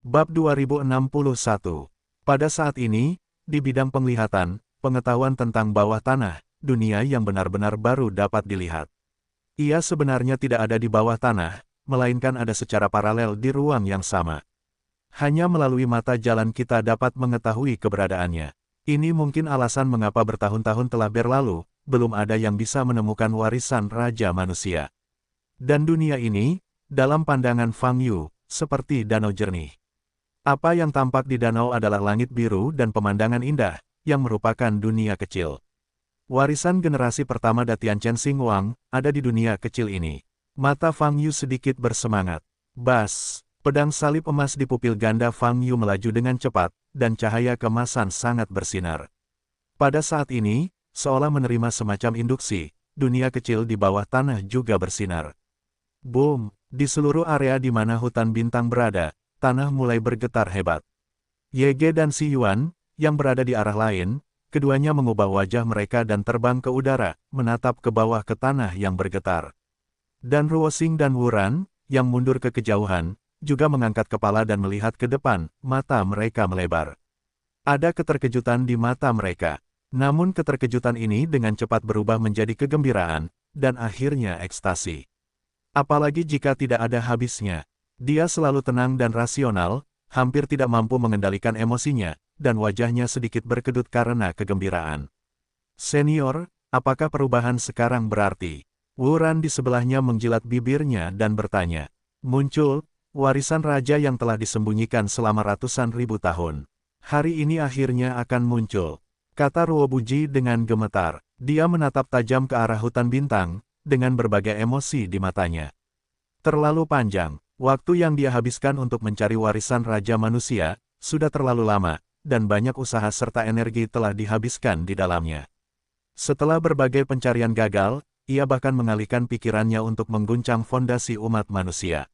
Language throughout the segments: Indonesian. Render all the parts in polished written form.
Bab 2061. Pada saat ini, di bidang penglihatan, pengetahuan tentang bawah tanah, dunia yang benar-benar baru dapat dilihat. Ia sebenarnya tidak ada di bawah tanah, melainkan ada secara paralel di ruang yang sama. Hanya melalui mata jalan kita dapat mengetahui keberadaannya. Ini mungkin alasan mengapa bertahun-tahun telah berlalu, belum ada yang bisa menemukan warisan Raja Manusia. Dan dunia ini, dalam pandangan Fang Yu, seperti danau jernih. Apa yang tampak di danau adalah langit biru dan pemandangan indah, yang merupakan dunia kecil. Warisan generasi pertama Datian Chen Xing Wang, ada di dunia kecil ini. Mata Fang Yu sedikit bersemangat. Bas, pedang salib emas di pupil ganda Fang Yu melaju dengan cepat, dan cahaya kemasan sangat bersinar. Pada saat ini, seolah menerima semacam induksi, dunia kecil di bawah tanah juga bersinar. Boom, di seluruh area di mana hutan bintang berada, tanah mulai bergetar hebat. Ye Ge dan Si Yuan, yang berada di arah lain, keduanya mengubah wajah mereka dan terbang ke udara, menatap ke bawah ke tanah yang bergetar. Dan Ruo Xing dan Wu Ran, yang mundur ke kejauhan, juga mengangkat kepala dan melihat ke depan, mata mereka melebar. Ada keterkejutan di mata mereka. Namun keterkejutan ini dengan cepat berubah menjadi kegembiraan, dan akhirnya ekstasi. Apalagi jika tidak ada habisnya. Dia selalu tenang dan rasional, hampir tidak mampu mengendalikan emosinya, dan wajahnya sedikit berkedut karena kegembiraan. Senior, apakah perubahan sekarang berarti? Wu Ran di sebelahnya menjilat bibirnya dan bertanya. Muncul, warisan raja yang telah disembunyikan selama ratusan ribu tahun. Hari ini akhirnya akan muncul, kata Ruo Buji dengan gemetar. Dia menatap tajam ke arah hutan bintang, dengan berbagai emosi di matanya. Terlalu panjang. Waktu yang dia habiskan untuk mencari warisan Raja Manusia, sudah terlalu lama, dan banyak usaha serta energi telah dihabiskan di dalamnya. Setelah berbagai pencarian gagal, ia bahkan mengalihkan pikirannya untuk mengguncang fondasi umat manusia.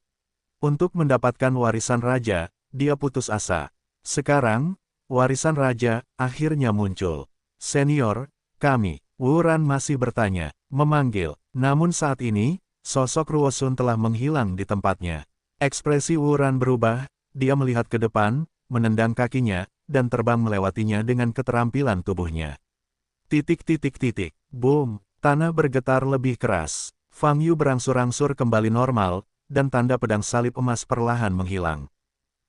Untuk mendapatkan warisan Raja, dia putus asa. Sekarang, warisan Raja akhirnya muncul. Senior, kami, Wu Ran masih bertanya, memanggil, namun saat ini, sosok Ruo Sun telah menghilang di tempatnya. Ekspresi Wu Ran berubah, dia melihat ke depan, menendang kakinya, dan terbang melewatinya dengan keterampilan tubuhnya. Boom, tanah bergetar lebih keras. Fang Yu berangsur-angsur kembali normal, dan tanda pedang salib emas perlahan menghilang.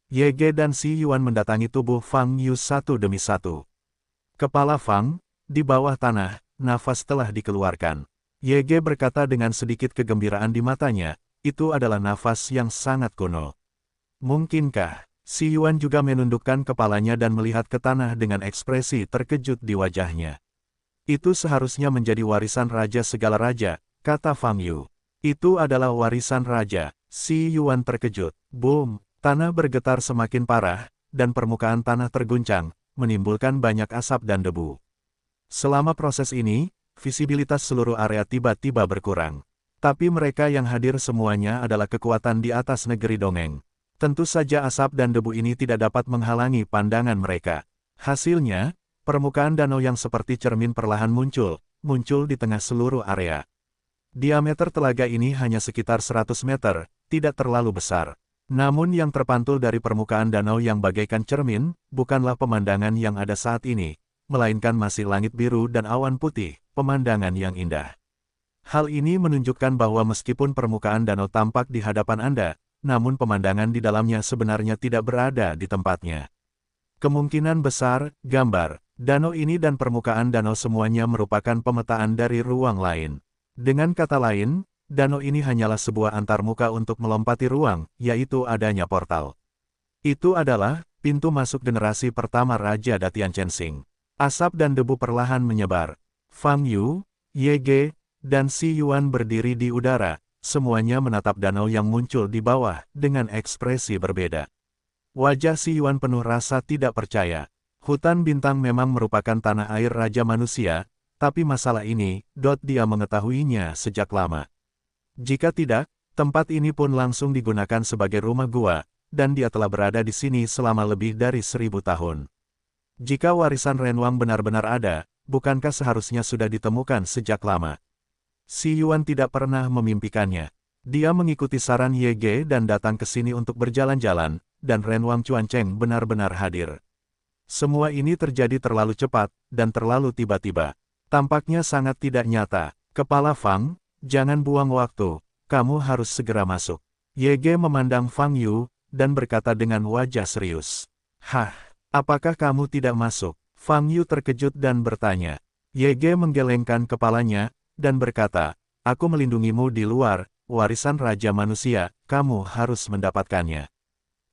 Ye Ge dan Si Yuan mendatangi tubuh Fang Yu satu demi satu. Kepala Fang, di bawah tanah, nafas telah dikeluarkan. Ye Ge berkata dengan sedikit kegembiraan di matanya, itu adalah nafas yang sangat kuno. Mungkinkah? Si Yuan juga menundukkan kepalanya dan melihat ke tanah dengan ekspresi terkejut di wajahnya. Itu seharusnya menjadi warisan raja segala raja, kata Fang Yu. Itu adalah warisan raja. Si Yuan terkejut. Boom, tanah bergetar semakin parah, dan permukaan tanah terguncang, menimbulkan banyak asap dan debu. Selama proses ini, visibilitas seluruh area tiba-tiba berkurang. Tapi mereka yang hadir semuanya adalah kekuatan di atas negeri dongeng. Tentu saja asap dan debu ini tidak dapat menghalangi pandangan mereka. Hasilnya, permukaan danau yang seperti cermin perlahan muncul di tengah seluruh area. Diameter telaga ini hanya sekitar 100 meter, tidak terlalu besar. Namun yang terpantul dari permukaan danau yang bagaikan cermin, bukanlah pemandangan yang ada saat ini, melainkan masih langit biru dan awan putih, pemandangan yang indah. Hal ini menunjukkan bahwa meskipun permukaan danau tampak di hadapan Anda, namun pemandangan di dalamnya sebenarnya tidak berada di tempatnya. Kemungkinan besar, gambar, danau ini dan permukaan danau semuanya merupakan pemetaan dari ruang lain. Dengan kata lain, danau ini hanyalah sebuah antarmuka untuk melompati ruang, yaitu adanya portal. Itu adalah pintu masuk generasi pertama Raja Datian Chen Xing. Asap dan debu perlahan menyebar. Fang Yu, Ye Ge, dan Si Yuan berdiri di udara, semuanya menatap danau yang muncul di bawah, dengan ekspresi berbeda. Wajah Si Yuan penuh rasa tidak percaya. Hutan bintang memang merupakan tanah air Raja Manusia, tapi masalah ini, dia mengetahuinya sejak lama. Jika tidak, tempat ini pun langsung digunakan sebagai rumah gua, dan dia telah berada di sini selama lebih dari 1000 tahun. Jika warisan Renwang benar-benar ada, bukankah seharusnya sudah ditemukan sejak lama? Si Yuan tidak pernah memimpikannya. Dia mengikuti saran Ye Ge dan datang ke sini untuk berjalan-jalan, dan Renwang Chuancheng benar-benar hadir. Semua ini terjadi terlalu cepat, dan terlalu tiba-tiba. Tampaknya sangat tidak nyata. Kepala Fang, jangan buang waktu, kamu harus segera masuk. Ye Ge memandang Fang Yu, dan berkata dengan wajah serius. Hah, apakah kamu tidak masuk? Fang Yu terkejut dan bertanya. Ye Ge menggelengkan kepalanya, dan berkata, aku melindungimu di luar, warisan Raja Manusia, kamu harus mendapatkannya.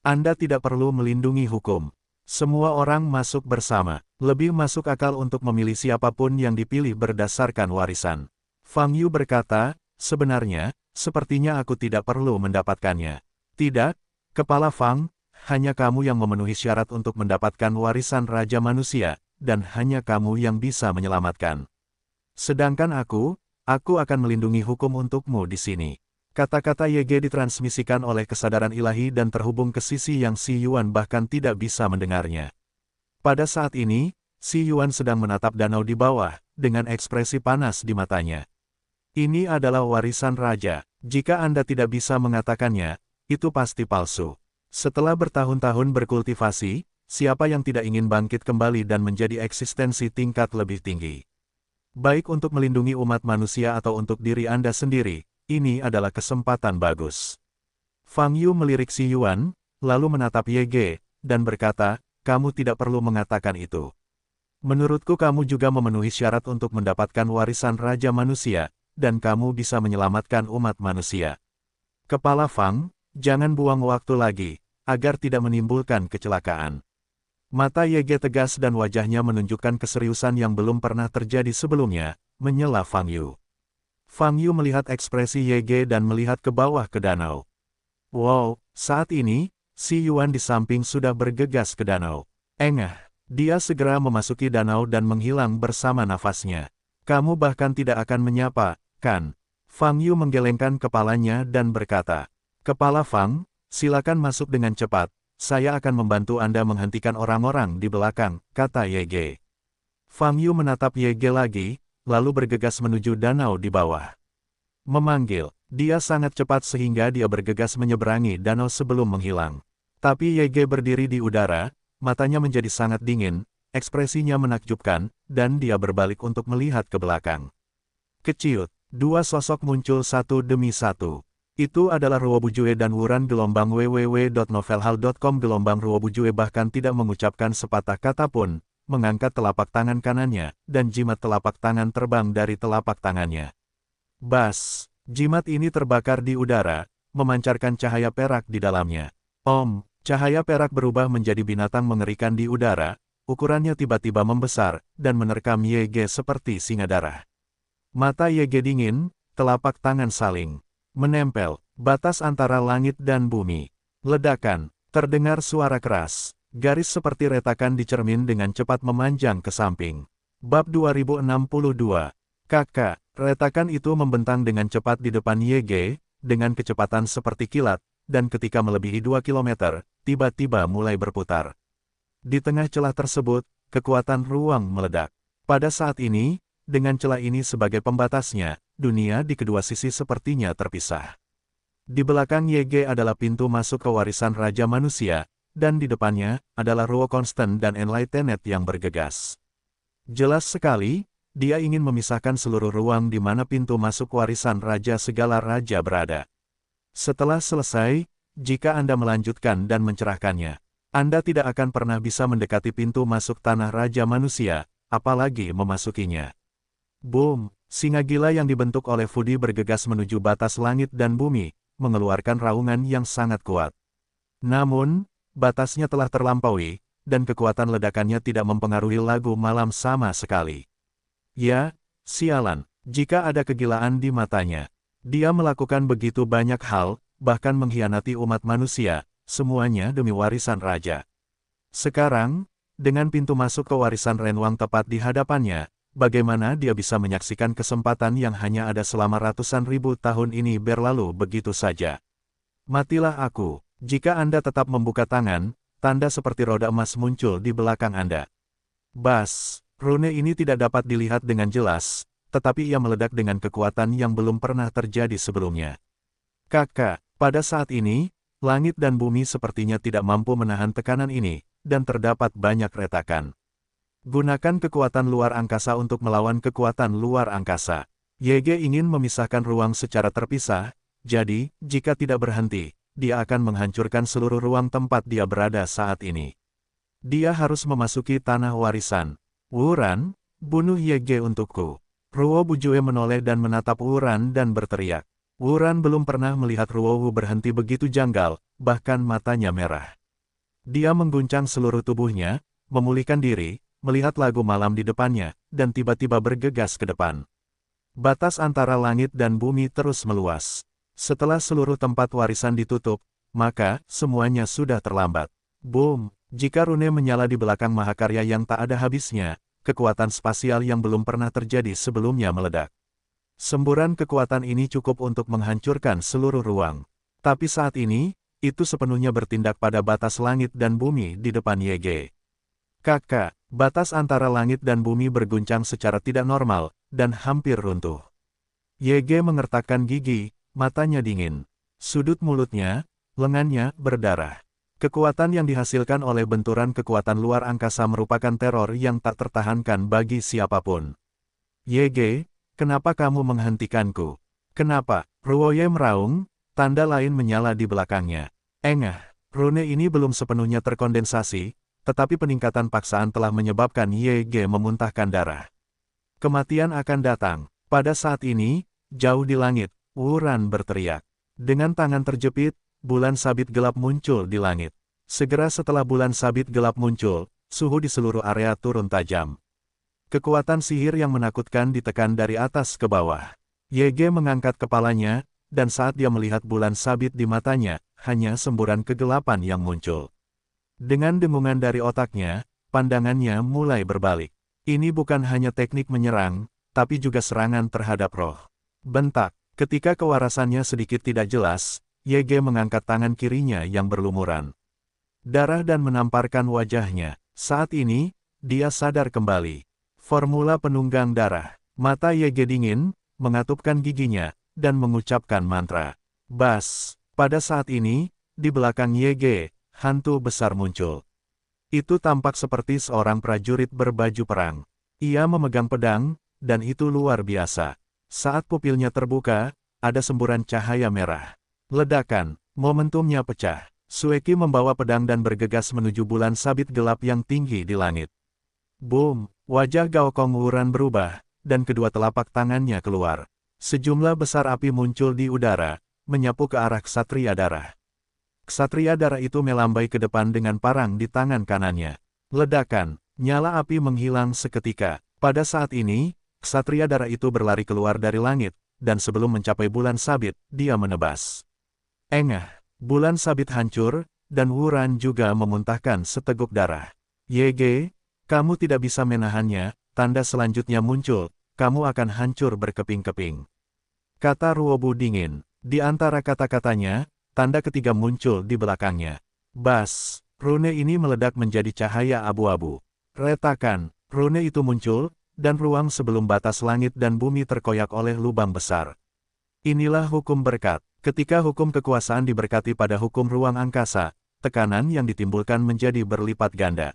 Anda tidak perlu melindungi hukum. Semua orang masuk bersama. Lebih masuk akal untuk memilih siapapun yang dipilih berdasarkan warisan. Fang Yu berkata, sebenarnya, sepertinya aku tidak perlu mendapatkannya. Tidak, Kepala Fang, hanya kamu yang memenuhi syarat untuk mendapatkan warisan Raja Manusia, dan hanya kamu yang bisa menyelamatkan. Sedangkan aku akan melindungi hukum untukmu di sini. Kata-kata Ye Ge ditransmisikan oleh kesadaran ilahi dan terhubung ke sisi yang Xi Yuan bahkan tidak bisa mendengarnya. Pada saat ini, Xi Yuan sedang menatap danau di bawah, dengan ekspresi panas di matanya. Ini adalah warisan raja. Jika Anda tidak bisa mengatakannya, itu pasti palsu. Setelah bertahun-tahun berkultivasi, siapa yang tidak ingin bangkit kembali dan menjadi eksistensi tingkat lebih tinggi? Baik untuk melindungi umat manusia atau untuk diri Anda sendiri, ini adalah kesempatan bagus. Fang Yu melirik Xi Yuan, lalu menatap Ye Ge, dan berkata, kamu tidak perlu mengatakan itu. Menurutku kamu juga memenuhi syarat untuk mendapatkan warisan Raja Manusia, dan kamu bisa menyelamatkan umat manusia. Kepala Fang, jangan buang waktu lagi, agar tidak menimbulkan kecelakaan. Mata Ye Ge tegas dan wajahnya menunjukkan keseriusan yang belum pernah terjadi sebelumnya, menyela Fang Yu. Fang Yu melihat ekspresi Ye Ge dan melihat ke bawah ke danau. Wow, saat ini, Xi Yuan di samping sudah bergegas ke danau. Engah, dia segera memasuki danau dan menghilang bersama nafasnya. Kamu bahkan tidak akan menyapa, kan? Fang Yu menggelengkan kepalanya dan berkata, Kepala Fang, silakan masuk dengan cepat, saya akan membantu Anda menghentikan orang-orang di belakang, kata Ye Ge. Fang Yu menatap Ye Ge lagi, lalu bergegas menuju danau di bawah. Memanggil, dia sangat cepat sehingga dia bergegas menyeberangi danau sebelum menghilang. Tapi Ye Ge berdiri di udara, matanya menjadi sangat dingin, ekspresinya menakjubkan, dan dia berbalik untuk melihat ke belakang. Keciut, dua sosok muncul satu demi satu. Itu adalah Ruo Bujue dan Wuran gelombang www.novelhall.com gelombang Ruo Bujue bahkan tidak mengucapkan sepatah kata pun, mengangkat telapak tangan kanannya, dan jimat telapak tangan terbang dari telapak tangannya. Bas, jimat ini terbakar di udara, memancarkan cahaya perak di dalamnya. Om, cahaya perak berubah menjadi binatang mengerikan di udara, ukurannya tiba-tiba membesar, dan menerkam Ye Ge seperti singa darah. Mata Ye Ge dingin, telapak tangan saling menempel, batas antara langit dan bumi. Ledakan, terdengar suara keras. Garis seperti retakan di cermin dengan cepat memanjang ke samping. Bab 2062. Kakak, retakan itu membentang dengan cepat di depan Ye Ge, dengan kecepatan seperti kilat, dan ketika melebihi 2 km, tiba-tiba mulai berputar. Di tengah celah tersebut, kekuatan ruang meledak. Pada saat ini, dengan celah ini sebagai pembatasnya, dunia di kedua sisi sepertinya terpisah. Di belakang Ye Ge adalah pintu masuk ke warisan Raja Manusia, dan di depannya adalah Ruo Constant dan Enlightened yang bergegas. Jelas sekali, dia ingin memisahkan seluruh ruang di mana pintu masuk warisan Raja segala raja berada. Setelah selesai, jika Anda melanjutkan dan mencerahkannya, Anda tidak akan pernah bisa mendekati pintu masuk tanah Raja Manusia, apalagi memasukinya. Boom, singa gila yang dibentuk oleh Fudi bergegas menuju batas langit dan bumi, mengeluarkan raungan yang sangat kuat. Namun, batasnya telah terlampaui, dan kekuatan ledakannya tidak mempengaruhi lagu malam sama sekali. Ya, sialan, jika ada kegilaan di matanya. Dia melakukan begitu banyak hal, bahkan mengkhianati umat manusia, semuanya demi warisan raja. Sekarang, dengan pintu masuk ke warisan Renwang tepat di hadapannya, bagaimana dia bisa menyaksikan kesempatan yang hanya ada selama ratusan ribu tahun ini berlalu begitu saja? Matilah aku. Jika Anda tetap membuka tangan, tanda seperti roda emas muncul di belakang Anda. Bas, rune ini tidak dapat dilihat dengan jelas, tetapi ia meledak dengan kekuatan yang belum pernah terjadi sebelumnya. Kakak, pada saat ini, Langit dan bumi sepertinya tidak mampu menahan tekanan ini, dan terdapat banyak retakan. Gunakan kekuatan luar angkasa untuk melawan kekuatan luar angkasa. YG ingin memisahkan ruang secara terpisah, jadi, jika tidak berhenti, dia akan menghancurkan seluruh ruang tempat dia berada saat ini. Dia harus memasuki tanah warisan. Wuran, bunuh YG untukku. Ruo Bujue menoleh dan menatap Wuran dan berteriak. Wuran belum pernah melihat Ruowu berhenti begitu janggal, bahkan matanya merah. Dia mengguncang seluruh tubuhnya, memulihkan diri, melihat lagu malam di depannya, dan tiba-tiba bergegas ke depan. Batas antara langit dan bumi terus meluas. Setelah seluruh tempat warisan ditutup, maka semuanya sudah terlambat. Boom! Jika rune menyala di belakang mahakarya yang tak ada habisnya, kekuatan spasial yang belum pernah terjadi sebelumnya meledak. Semburan kekuatan ini cukup untuk menghancurkan seluruh ruang. Tapi saat ini, itu sepenuhnya bertindak pada batas langit dan bumi di depan YG. Kakak, batas antara langit dan bumi berguncang secara tidak normal, dan hampir runtuh. YG mengertakkan gigi, matanya dingin. Sudut mulutnya, lengannya, berdarah. Kekuatan yang dihasilkan oleh benturan kekuatan luar angkasa merupakan teror yang tak tertahankan bagi siapapun. YG, kenapa kamu menghentikanku? Kenapa? Ruoye meraung, tanda lain menyala di belakangnya. Engah, rune ini belum sepenuhnya terkondensasi, tetapi peningkatan paksaan telah menyebabkan YG memuntahkan darah. Kematian akan datang. Pada saat ini, jauh di langit, Wuran berteriak. Dengan tangan terjepit, bulan sabit gelap muncul di langit. Segera setelah bulan sabit gelap muncul, suhu di seluruh area turun tajam. Kekuatan sihir yang menakutkan ditekan dari atas ke bawah. YG mengangkat kepalanya, dan saat dia melihat bulan sabit di matanya, hanya semburan kegelapan yang muncul. Dengan dengungan dari otaknya, pandangannya mulai berbalik. Ini bukan hanya teknik menyerang, tapi juga serangan terhadap roh. Bentak, ketika kewarasannya sedikit tidak jelas, YG mengangkat tangan kirinya yang berlumuran darah dan menamparkan wajahnya. Saat ini, dia sadar kembali. Formula penunggang darah. Mata YG dingin, mengatupkan giginya, dan mengucapkan mantra. Bas. Pada saat ini, di belakang YG, hantu besar muncul. Itu tampak seperti seorang prajurit berbaju perang. Ia memegang pedang, dan itu luar biasa. Saat pupilnya terbuka, ada semburan cahaya merah. Ledakan, momentumnya pecah. Sueki membawa pedang dan bergegas menuju bulan sabit gelap yang tinggi di langit. Boom! Wajah Gaokong Wuran berubah, dan kedua telapak tangannya keluar. Sejumlah besar api muncul di udara, menyapu ke arah Ksatria Darah. Ksatria Darah itu melambai ke depan dengan parang di tangan kanannya. Ledakan, nyala api menghilang seketika. Pada saat ini, Ksatria Darah itu berlari keluar dari langit, dan sebelum mencapai bulan sabit, dia menebas. Engah, bulan sabit hancur, dan Wuran juga memuntahkan seteguk darah. YG, kamu tidak bisa menahannya, tanda selanjutnya muncul, kamu akan hancur berkeping-keping. Kata Ruobu dingin. Di antara kata-katanya, tanda ketiga muncul di belakangnya. Bas, rune ini meledak menjadi cahaya abu-abu. Retakan, rune itu muncul, dan ruang sebelum batas langit dan bumi terkoyak oleh lubang besar. Inilah hukum berkat. Ketika hukum kekuasaan diberkati pada hukum ruang angkasa, tekanan yang ditimbulkan menjadi berlipat ganda.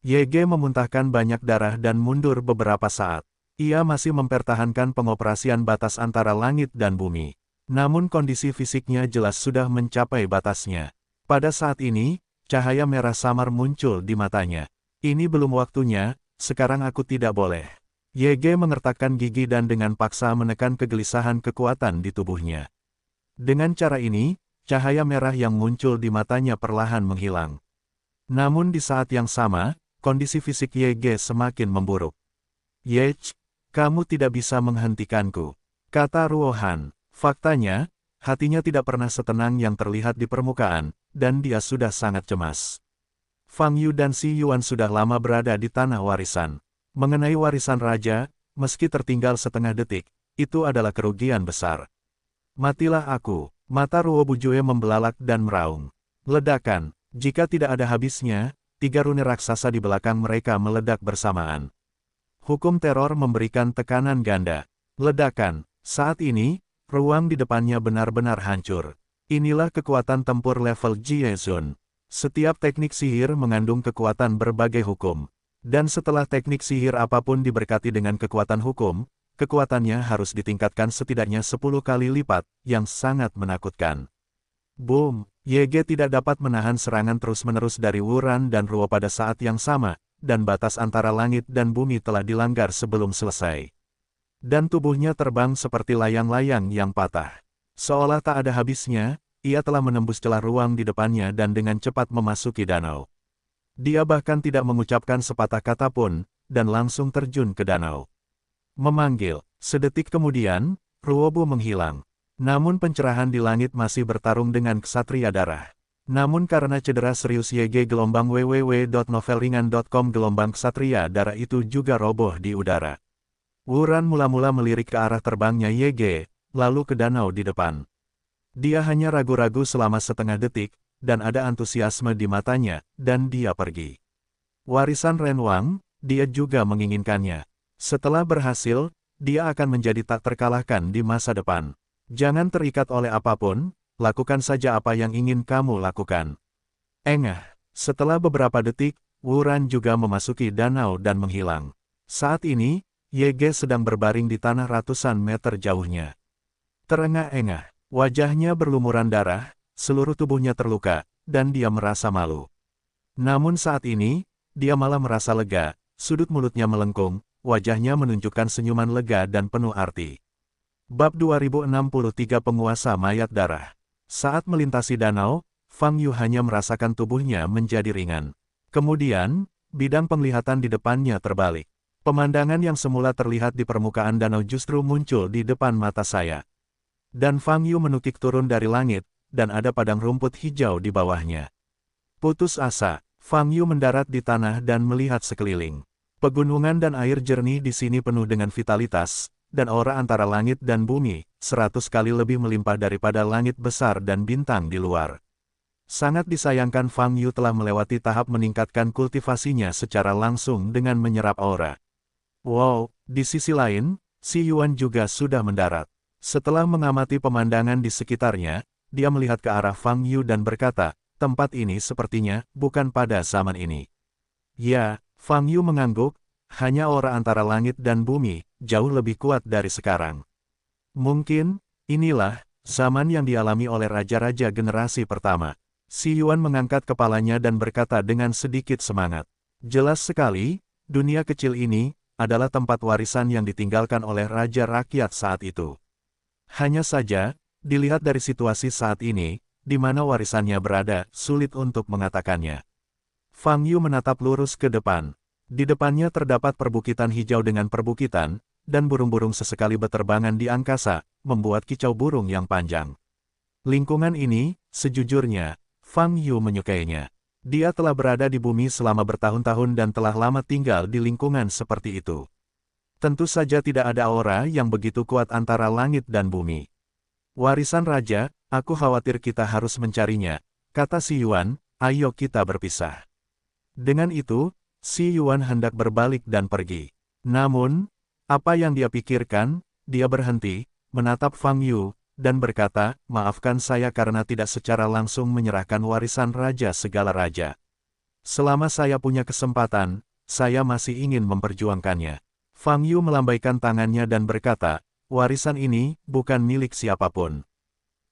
YG memuntahkan banyak darah dan mundur beberapa saat. Ia masih mempertahankan pengoperasian batas antara langit dan bumi. Namun kondisi fisiknya jelas sudah mencapai batasnya. Pada saat ini, cahaya merah samar muncul di matanya. Ini belum waktunya, sekarang aku tidak boleh. YG mengertakkan gigi dan dengan paksa menekan kegelisahan kekuatan di tubuhnya. Dengan cara ini, cahaya merah yang muncul di matanya perlahan menghilang. Namun di saat yang sama, kondisi fisik YG semakin memburuk. Yech, kamu tidak bisa menghentikanku, kata Ruohan. Faktanya, hatinya tidak pernah setenang yang terlihat di permukaan, dan dia sudah sangat cemas. Fang Yu dan Si Yuan sudah lama berada di tanah warisan. Mengenai warisan raja, meski tertinggal setengah detik, itu adalah kerugian besar. Matilah aku, mata Ruo Bujue membelalak dan meraung. Ledakan, jika tidak ada habisnya, 3 rune raksasa di belakang mereka meledak bersamaan. Hukum teror memberikan tekanan ganda. Ledakan, saat ini, ruang di depannya benar-benar hancur. Inilah kekuatan tempur level Jiezun. Setiap teknik sihir mengandung kekuatan berbagai hukum. Dan setelah teknik sihir apapun diberkati dengan kekuatan hukum, kekuatannya harus ditingkatkan setidaknya 10 kali lipat, yang sangat menakutkan. Boom! Yege tidak dapat menahan serangan terus-menerus dari Wuran dan Ruo pada saat yang sama, dan batas antara langit dan bumi telah dilanggar sebelum selesai. Dan tubuhnya terbang seperti layang-layang yang patah. Seolah tak ada habisnya, ia telah menembus celah ruang di depannya dan dengan cepat memasuki danau. Dia bahkan tidak mengucapkan sepatah kata pun, dan langsung terjun ke danau. Memanggil, sedetik kemudian, Ruobu menghilang. Namun pencerahan di langit masih bertarung dengan ksatria darah. Namun karena cedera serius YG gelombang www.novelringan.com gelombang ksatria darah itu juga roboh di udara. Wuran mula-mula melirik ke arah terbangnya YG, lalu ke danau di depan. Dia hanya ragu-ragu selama setengah detik, dan ada antusiasme di matanya, dan dia pergi. Warisan Renwang, dia juga menginginkannya. Setelah berhasil, dia akan menjadi tak terkalahkan di masa depan. Jangan terikat oleh apapun, lakukan saja apa yang ingin kamu lakukan. Engah. Setelah beberapa detik, Wuran juga memasuki danau dan menghilang. Saat ini, Yege sedang berbaring di tanah ratusan meter jauhnya. Terengah-engah, wajahnya berlumuran darah, seluruh tubuhnya terluka, dan dia merasa malu. Namun saat ini, dia malah merasa lega, sudut mulutnya melengkung, wajahnya menunjukkan senyuman lega dan penuh arti. Bab 2063 Penguasa Mayat Darah. Saat melintasi danau, Fang Yu hanya merasakan tubuhnya menjadi ringan. Kemudian, bidang penglihatan di depannya terbalik. Pemandangan yang semula terlihat di permukaan danau justru muncul di depan mata saya. Dan Fang Yu menukik turun dari langit, dan ada padang rumput hijau di bawahnya. Putus asa, Fang Yu mendarat di tanah dan melihat sekeliling. Pegunungan dan air jernih di sini penuh dengan vitalitas, dan aura antara langit dan bumi, 100 kali lebih melimpah daripada langit besar dan bintang di luar. Sangat disayangkan Fang Yu telah melewati tahap meningkatkan kultivasinya secara langsung dengan menyerap aura. Wow, di sisi lain, Si Yuan juga sudah mendarat. Setelah mengamati pemandangan di sekitarnya, dia melihat ke arah Fang Yu dan berkata, tempat ini sepertinya bukan pada zaman ini. Ya, Fang Yu mengangguk, hanya aura antara langit dan bumi, jauh lebih kuat dari sekarang. Mungkin, inilah, zaman yang dialami oleh raja-raja generasi pertama. Si Yuan mengangkat kepalanya dan berkata dengan sedikit semangat. Jelas sekali, dunia kecil ini, adalah tempat warisan yang ditinggalkan oleh raja rakyat saat itu. Hanya saja, dilihat dari situasi saat ini, di mana warisannya berada, sulit untuk mengatakannya. Fang Yu menatap lurus ke depan. Di depannya terdapat perbukitan hijau dengan perbukitan, dan burung-burung sesekali beterbangan di angkasa, membuat kicau burung yang panjang. Lingkungan ini, sejujurnya, Fang Yu menyukainya. Dia telah berada di bumi selama bertahun-tahun dan telah lama tinggal di lingkungan seperti itu. Tentu saja tidak ada aura yang begitu kuat antara langit dan bumi. Warisan raja, aku khawatir kita harus mencarinya, kata Si Yuan, ayo kita berpisah. Dengan itu, Si Yuan hendak berbalik dan pergi. Namun, apa yang dia pikirkan, dia berhenti, menatap Fang Yu, dan berkata, maafkan saya karena tidak secara langsung menyerahkan warisan raja segala raja. Selama saya punya kesempatan, saya masih ingin memperjuangkannya. Fang Yu melambaikan tangannya dan berkata, warisan ini bukan milik siapapun.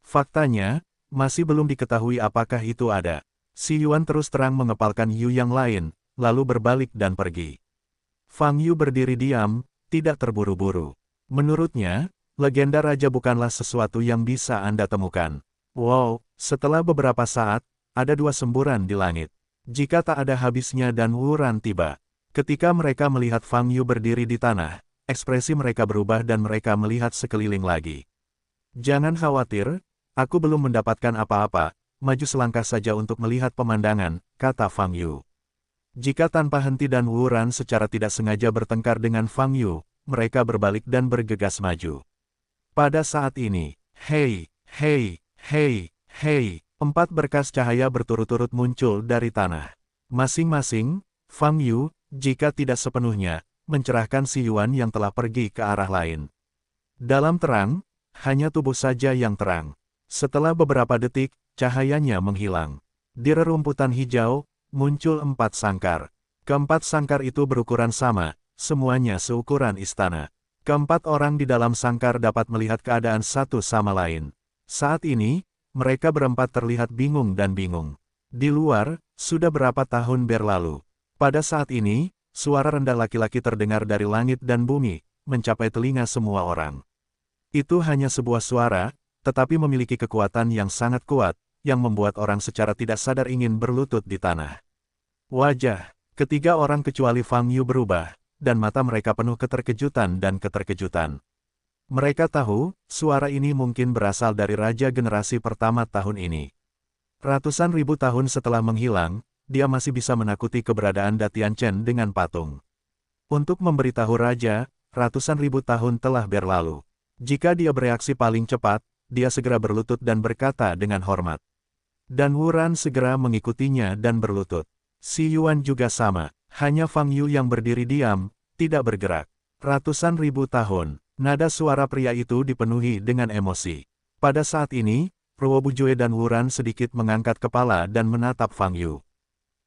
Faktanya, masih belum diketahui apakah itu ada. Si Yuan terus terang mengepalkan Yu yang lain, lalu berbalik dan pergi. Fang Yu berdiri diam, tidak terburu-buru. Menurutnya, legenda raja bukanlah sesuatu yang bisa Anda temukan. Wow, setelah beberapa saat, ada dua semburan di langit. Jika tak ada habisnya dan Wuran tiba. Ketika mereka melihat Fang Yu berdiri di tanah, ekspresi mereka berubah dan mereka melihat sekeliling lagi. Jangan khawatir, aku belum mendapatkan apa-apa, maju selangkah saja untuk melihat pemandangan, kata Fang Yu. Jika tanpa henti dan Wuran secara tidak sengaja bertengkar dengan Fang Yu, mereka berbalik dan bergegas maju. Pada saat ini, hei, hei, hei, hei, 4 berkas cahaya berturut-turut muncul dari tanah. Masing-masing, Fang Yu, jika tidak sepenuhnya, mencerahkan Si Yuan yang telah pergi ke arah lain. Dalam terang, hanya tubuh saja yang terang. Setelah beberapa detik, cahayanya menghilang. Di rerumputan hijau, muncul 4 sangkar. Keempat sangkar itu berukuran sama, semuanya seukuran istana. Keempat orang di dalam sangkar dapat melihat keadaan satu sama lain. Saat ini, mereka berempat terlihat bingung dan bingung. Di luar, sudah berapa tahun berlalu. Pada saat ini, suara rendah laki-laki terdengar dari langit dan bumi, mencapai telinga semua orang. Itu hanya sebuah suara, tetapi memiliki kekuatan yang sangat kuat, yang membuat orang secara tidak sadar ingin berlutut di tanah. Wajah ketiga orang kecuali Fang Yu berubah, dan mata mereka penuh keterkejutan dan keterkejutan. Mereka tahu, suara ini mungkin berasal dari raja generasi pertama tahun ini. Ratusan ribu tahun setelah menghilang, dia masih bisa menakuti keberadaan Datian Chen dengan patung. Untuk memberitahu raja, ratusan ribu tahun telah berlalu. Jika dia bereaksi paling cepat, dia segera berlutut dan berkata dengan hormat. Dan Wuran segera mengikutinya dan berlutut. Si Yuan juga sama, hanya Fang Yu yang berdiri diam, tidak bergerak. Ratusan ribu tahun, nada suara pria itu dipenuhi dengan emosi. Pada saat ini, Ruo Bujue dan Wuran sedikit mengangkat kepala dan menatap Fang Yu.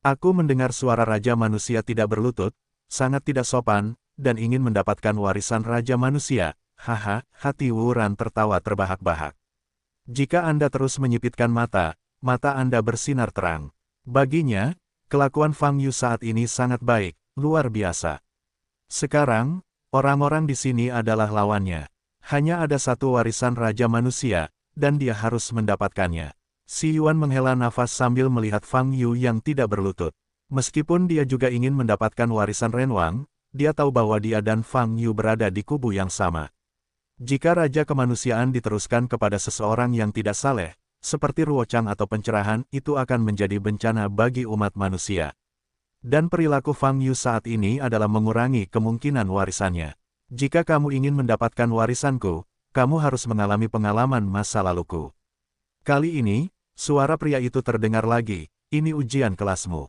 Aku mendengar suara Raja Manusia tidak berlutut, sangat tidak sopan, dan ingin mendapatkan warisan Raja Manusia. Haha, hati Wuran tertawa terbahak-bahak. Jika Anda terus menyipitkan mata, mata Anda bersinar terang. Baginya, kelakuan Fang Yu saat ini sangat baik, luar biasa. Sekarang, orang-orang di sini adalah lawannya. Hanya ada satu warisan Raja Manusia, dan dia harus mendapatkannya. Si Yuan menghela nafas sambil melihat Fang Yu yang tidak berlutut. Meskipun dia juga ingin mendapatkan warisan Renwang, dia tahu bahwa dia dan Fang Yu berada di kubu yang sama. Jika Raja Kemanusiaan diteruskan kepada seseorang yang tidak saleh, seperti Ruochang atau pencerahan, itu akan menjadi bencana bagi umat manusia. Dan perilaku Fang Yu saat ini adalah mengurangi kemungkinan warisannya. Jika kamu ingin mendapatkan warisanku, kamu harus mengalami pengalaman masa laluku. Kali ini, suara pria itu terdengar lagi, ini ujian kelasmu.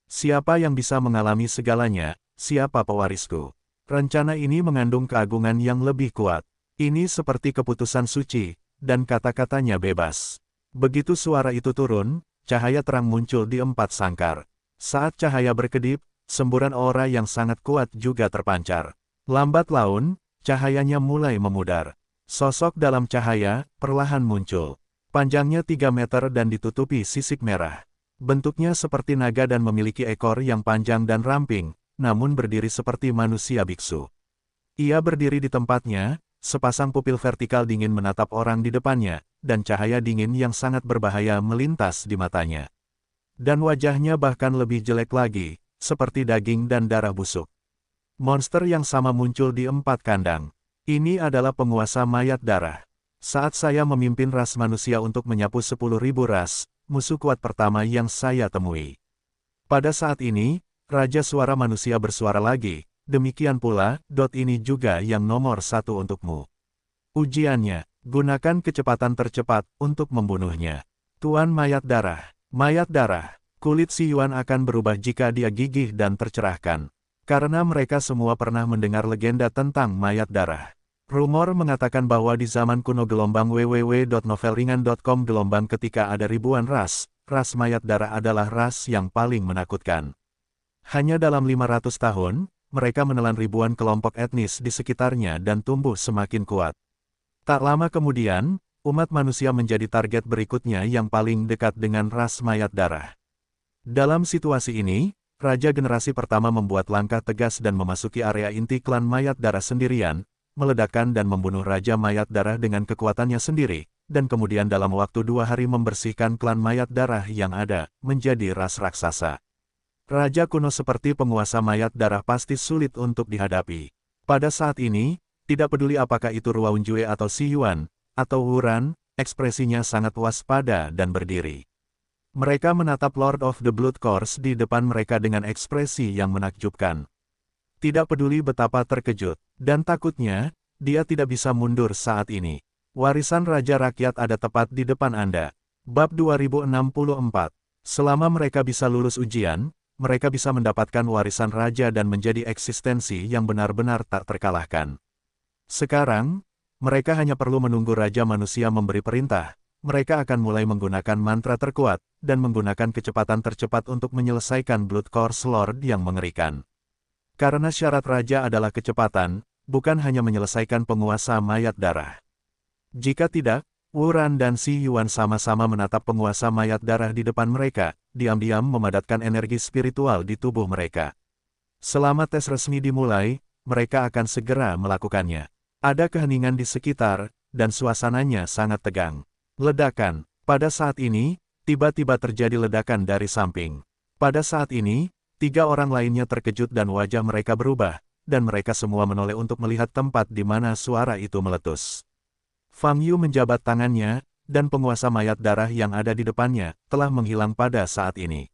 Siapa yang bisa mengalami segalanya, siapa pewarisku? Rencana ini mengandung keagungan yang lebih kuat. Ini seperti keputusan suci, dan kata-katanya bebas. Begitu suara itu turun, cahaya terang muncul di 4 sangkar. Saat cahaya berkedip, semburan aura yang sangat kuat juga terpancar. Lambat laun, cahayanya mulai memudar. Sosok dalam cahaya, perlahan muncul. Panjangnya 3 meter dan ditutupi sisik merah. Bentuknya seperti naga dan memiliki ekor yang panjang dan ramping, namun berdiri seperti manusia biksu. Ia berdiri di tempatnya, sepasang pupil vertikal dingin menatap orang di depannya, dan cahaya dingin yang sangat berbahaya melintas di matanya. Dan wajahnya bahkan lebih jelek lagi, seperti daging dan darah busuk. Monster yang sama muncul di 4 kandang. Ini adalah penguasa mayat darah. Saat saya memimpin ras manusia untuk menyapu 10.000 ras, musuh kuat pertama yang saya temui. Pada saat ini, Raja Suara Manusia bersuara lagi. Demikian pula, ini juga yang nomor 1 untukmu. Ujiannya, gunakan kecepatan tercepat untuk membunuhnya. Tuan Mayat Darah, kulit si Yuan akan berubah jika dia gigih dan tercerahkan. Karena mereka semua pernah mendengar legenda tentang Mayat Darah. Rumor mengatakan bahwa di zaman kuno gelombang www.novelringan.com gelombang ketika ada ribuan ras Mayat Darah adalah ras yang paling menakutkan. Hanya dalam 500 tahun, mereka menelan ribuan kelompok etnis di sekitarnya dan tumbuh semakin kuat. Tak lama kemudian, umat manusia menjadi target berikutnya yang paling dekat dengan ras Mayat Darah. Dalam situasi ini, Raja Generasi Pertama membuat langkah tegas dan memasuki area inti klan Mayat Darah sendirian, meledakkan dan membunuh Raja Mayat Darah dengan kekuatannya sendiri, dan kemudian dalam waktu 2 hari membersihkan klan Mayat Darah yang ada, menjadi ras raksasa. Raja kuno seperti penguasa Mayat Darah pasti sulit untuk dihadapi. Pada saat ini, tidak peduli apakah itu Ruoun Jue atau Si Yuan, atau Wuran, ekspresinya sangat waspada dan berdiri. Mereka menatap Lord of the Blood Course di depan mereka dengan ekspresi yang menakjubkan. Tidak peduli betapa terkejut dan takutnya, dia tidak bisa mundur saat ini. Warisan Raja Rakyat ada tepat di depan Anda. Bab 2064. Selama mereka bisa lulus ujian, mereka bisa mendapatkan warisan raja dan menjadi eksistensi yang benar-benar tak terkalahkan. Sekarang, mereka hanya perlu menunggu Raja Manusia memberi perintah, mereka akan mulai menggunakan mantra terkuat, dan menggunakan kecepatan tercepat untuk menyelesaikan Blood Course Lord yang mengerikan. Karena syarat raja adalah kecepatan, bukan hanya menyelesaikan penguasa mayat darah. Jika tidak, Wu Ran dan Xi Yuan sama-sama menatap penguasa mayat darah di depan mereka, diam-diam memadatkan energi spiritual di tubuh mereka. Selama tes resmi dimulai, mereka akan segera melakukannya. Ada keheningan di sekitar, dan suasananya sangat tegang. Ledakan. Pada saat ini, tiba-tiba terjadi ledakan dari samping. Pada saat ini, 3 orang lainnya terkejut dan wajah mereka berubah, dan mereka semua menoleh untuk melihat tempat di mana suara itu meletus. Fang Yu menjabat tangannya, dan penguasa mayat darah yang ada di depannya, telah menghilang pada saat ini.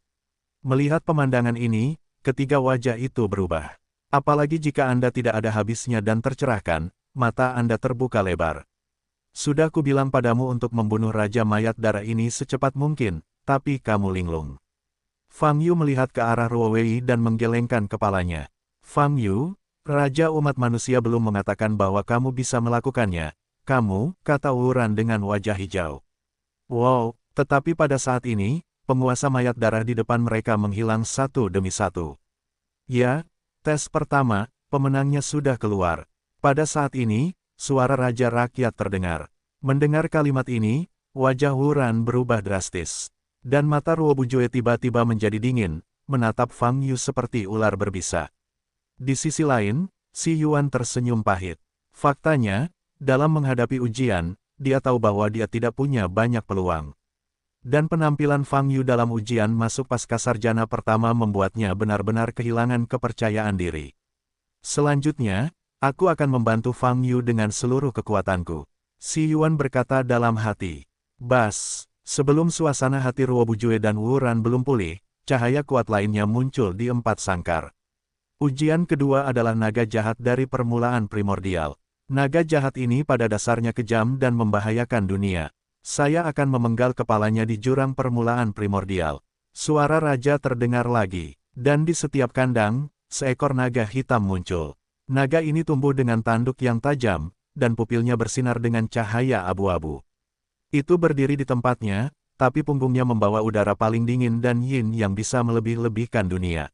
Melihat pemandangan ini, ketiga wajah itu berubah. Apalagi jika Anda tidak ada habisnya dan tercerahkan, mata Anda terbuka lebar. Sudah kubilang padamu untuk membunuh Raja Mayat Darah ini secepat mungkin, tapi kamu linglung. Fang Yu melihat ke arah Ruo Wei dan menggelengkan kepalanya. Fang Yu, Raja umat manusia belum mengatakan bahwa kamu bisa melakukannya. Kamu, kata Wu Ran dengan wajah hijau. Wow, tetapi pada saat ini, penguasa mayat darah di depan mereka menghilang satu demi satu. Ya, tes pertama, pemenangnya sudah keluar. Pada saat ini, suara Raja Rakyat terdengar. Mendengar kalimat ini, wajah Wu Ran berubah drastis. Dan mata Ruo Bujue tiba-tiba menjadi dingin, menatap Fang Yu seperti ular berbisa. Di sisi lain, Xi Yuan tersenyum pahit. Faktanya, dalam menghadapi ujian, dia tahu bahwa dia tidak punya banyak peluang. Dan penampilan Fang Yu dalam ujian masuk pascasarjana pertama membuatnya benar-benar kehilangan kepercayaan diri. Selanjutnya, aku akan membantu Fang Yu dengan seluruh kekuatanku. Xi Yuan berkata dalam hati. Bas, sebelum suasana hati Ruo Bujue dan Wu Ran belum pulih, cahaya kuat lainnya muncul di 4 sangkar. Ujian kedua adalah naga jahat dari permulaan primordial. Naga jahat ini pada dasarnya kejam dan membahayakan dunia. Saya akan memenggal kepalanya di jurang permulaan primordial. Suara raja terdengar lagi, dan di setiap kandang, seekor naga hitam muncul. Naga ini tumbuh dengan tanduk yang tajam, dan pupilnya bersinar dengan cahaya abu-abu. Itu berdiri di tempatnya, tapi punggungnya membawa udara paling dingin dan yin yang bisa melebih-lebihkan dunia.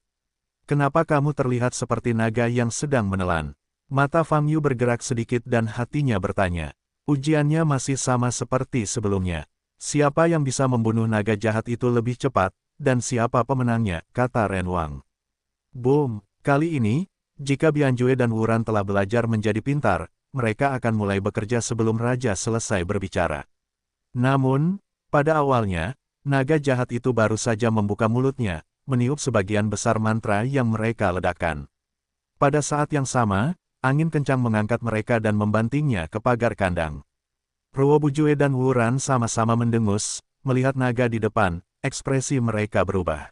Kenapa kamu terlihat seperti naga yang sedang menelan? Mata Fang Yu bergerak sedikit dan hatinya bertanya. Ujiannya masih sama seperti sebelumnya. Siapa yang bisa membunuh naga jahat itu lebih cepat, dan siapa pemenangnya, kata Ren Wang. Boom, kali ini, jika Bianjue dan Wu Ran telah belajar menjadi pintar, mereka akan mulai bekerja sebelum raja selesai berbicara. Namun, pada awalnya, naga jahat itu baru saja membuka mulutnya, meniup sebagian besar mantra yang mereka ledakkan. Pada saat yang sama, angin kencang mengangkat mereka dan membantingnya ke pagar kandang. Ruo Bujue dan Wu Ran sama-sama mendengus, melihat naga di depan, ekspresi mereka berubah.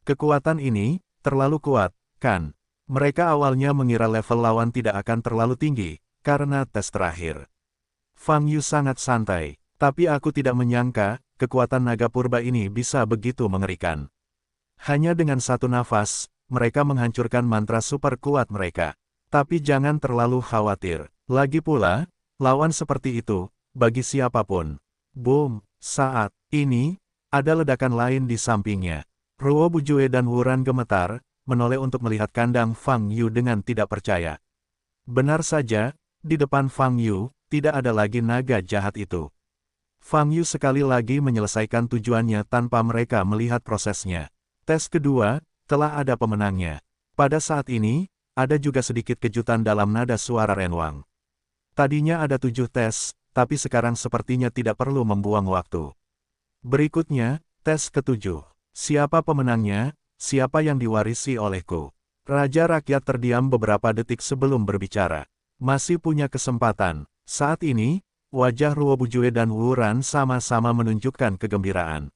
Kekuatan ini, terlalu kuat, kan? Mereka awalnya mengira level lawan tidak akan terlalu tinggi, karena tes terakhir. Fang Yu sangat santai, tapi aku tidak menyangka, kekuatan naga purba ini bisa begitu mengerikan. Hanya dengan satu nafas, mereka menghancurkan mantra super kuat mereka. Tapi jangan terlalu khawatir. Lagi pula, lawan seperti itu, bagi siapapun. Boom, saat ini, ada ledakan lain di sampingnya. Ruo Bujue dan Wu Ran gemetar, menoleh untuk melihat kandang Fang Yu dengan tidak percaya. Benar saja, di depan Fang Yu, tidak ada lagi naga jahat itu. Fang Yu sekali lagi menyelesaikan tujuannya tanpa mereka melihat prosesnya. Tes kedua, telah ada pemenangnya. Pada saat ini, ada juga sedikit kejutan dalam nada suara Ren Wang. Tadinya ada 7 tes, tapi sekarang sepertinya tidak perlu membuang waktu. Berikutnya, tes ke-7. Siapa pemenangnya? Siapa yang diwarisi olehku? Raja Rakyat terdiam beberapa detik sebelum berbicara. Masih punya kesempatan. Saat ini, wajah Ruo Bujue dan Wu Ran sama-sama menunjukkan kegembiraan.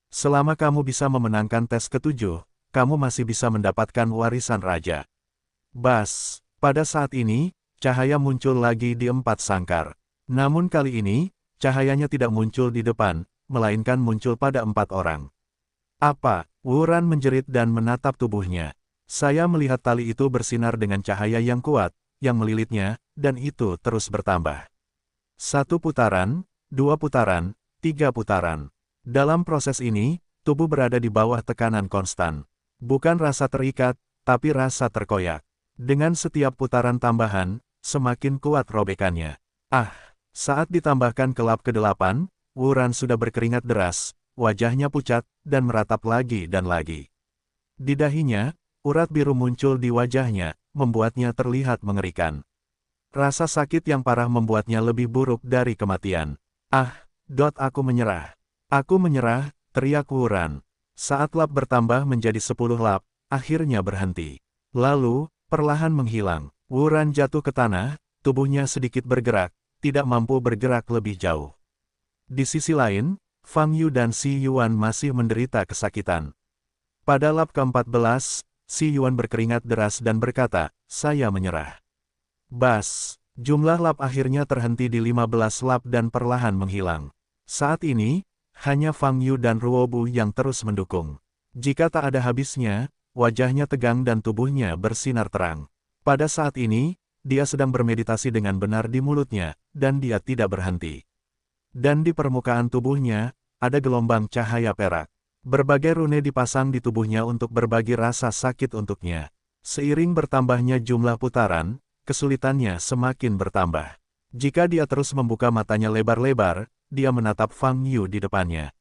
Selama kamu bisa memenangkan tes ke-7, kamu masih bisa mendapatkan warisan raja. Bas, pada saat ini, cahaya muncul lagi di 4 sangkar. Namun kali ini, cahayanya tidak muncul di depan, melainkan muncul pada 4 orang. Apa? Wu Ran menjerit dan menatap tubuhnya. Saya melihat tali itu bersinar dengan cahaya yang kuat, yang melilitnya, dan itu terus bertambah. 1 putaran, 2 putaran, 3 putaran. Dalam proses ini, tubuh berada di bawah tekanan konstan. Bukan rasa terikat, tapi rasa terkoyak. Dengan setiap putaran tambahan, semakin kuat robekannya. Saat ditambahkan ke lap ke-8, Wuran sudah berkeringat deras, wajahnya pucat, dan meratap lagi dan lagi. Di dahinya, urat biru muncul di wajahnya, membuatnya terlihat mengerikan. Rasa sakit yang parah membuatnya lebih buruk dari kematian. Aku menyerah. Aku menyerah, teriak Wuran. Saat lap bertambah menjadi 10 lap, akhirnya berhenti. Lalu, perlahan menghilang. Wuran jatuh ke tanah, tubuhnya sedikit bergerak, tidak mampu bergerak lebih jauh. Di sisi lain, Fang Yu dan Si Yuan masih menderita kesakitan. Pada lap ke-14, Si Yuan berkeringat deras dan berkata, "Saya menyerah." Bas, jumlah lap akhirnya terhenti di 15 lap dan perlahan menghilang. Saat ini, hanya Fang Yu dan Ruobu yang terus mendukung. Jika tak ada habisnya, wajahnya tegang dan tubuhnya bersinar terang. Pada saat ini, dia sedang bermeditasi dengan benar di mulutnya, dan dia tidak berhenti. Dan di permukaan tubuhnya, ada gelombang cahaya perak. Berbagai rune dipasang di tubuhnya untuk berbagi rasa sakit untuknya. Seiring bertambahnya jumlah putaran, kesulitannya semakin bertambah. Jika dia terus membuka matanya lebar-lebar, dia menatap Fang Yu di depannya.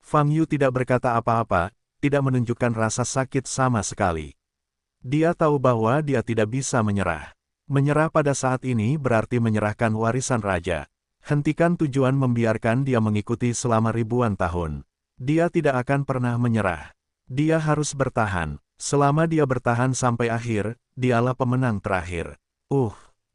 Fang Yu tidak berkata apa-apa, tidak menunjukkan rasa sakit sama sekali. Dia tahu bahwa dia tidak bisa menyerah. Menyerah pada saat ini berarti menyerahkan warisan raja. Hentikan tujuan membiarkan dia mengikuti selama ribuan tahun. Dia tidak akan pernah menyerah. Dia harus bertahan. Selama dia bertahan sampai akhir, dialah pemenang terakhir.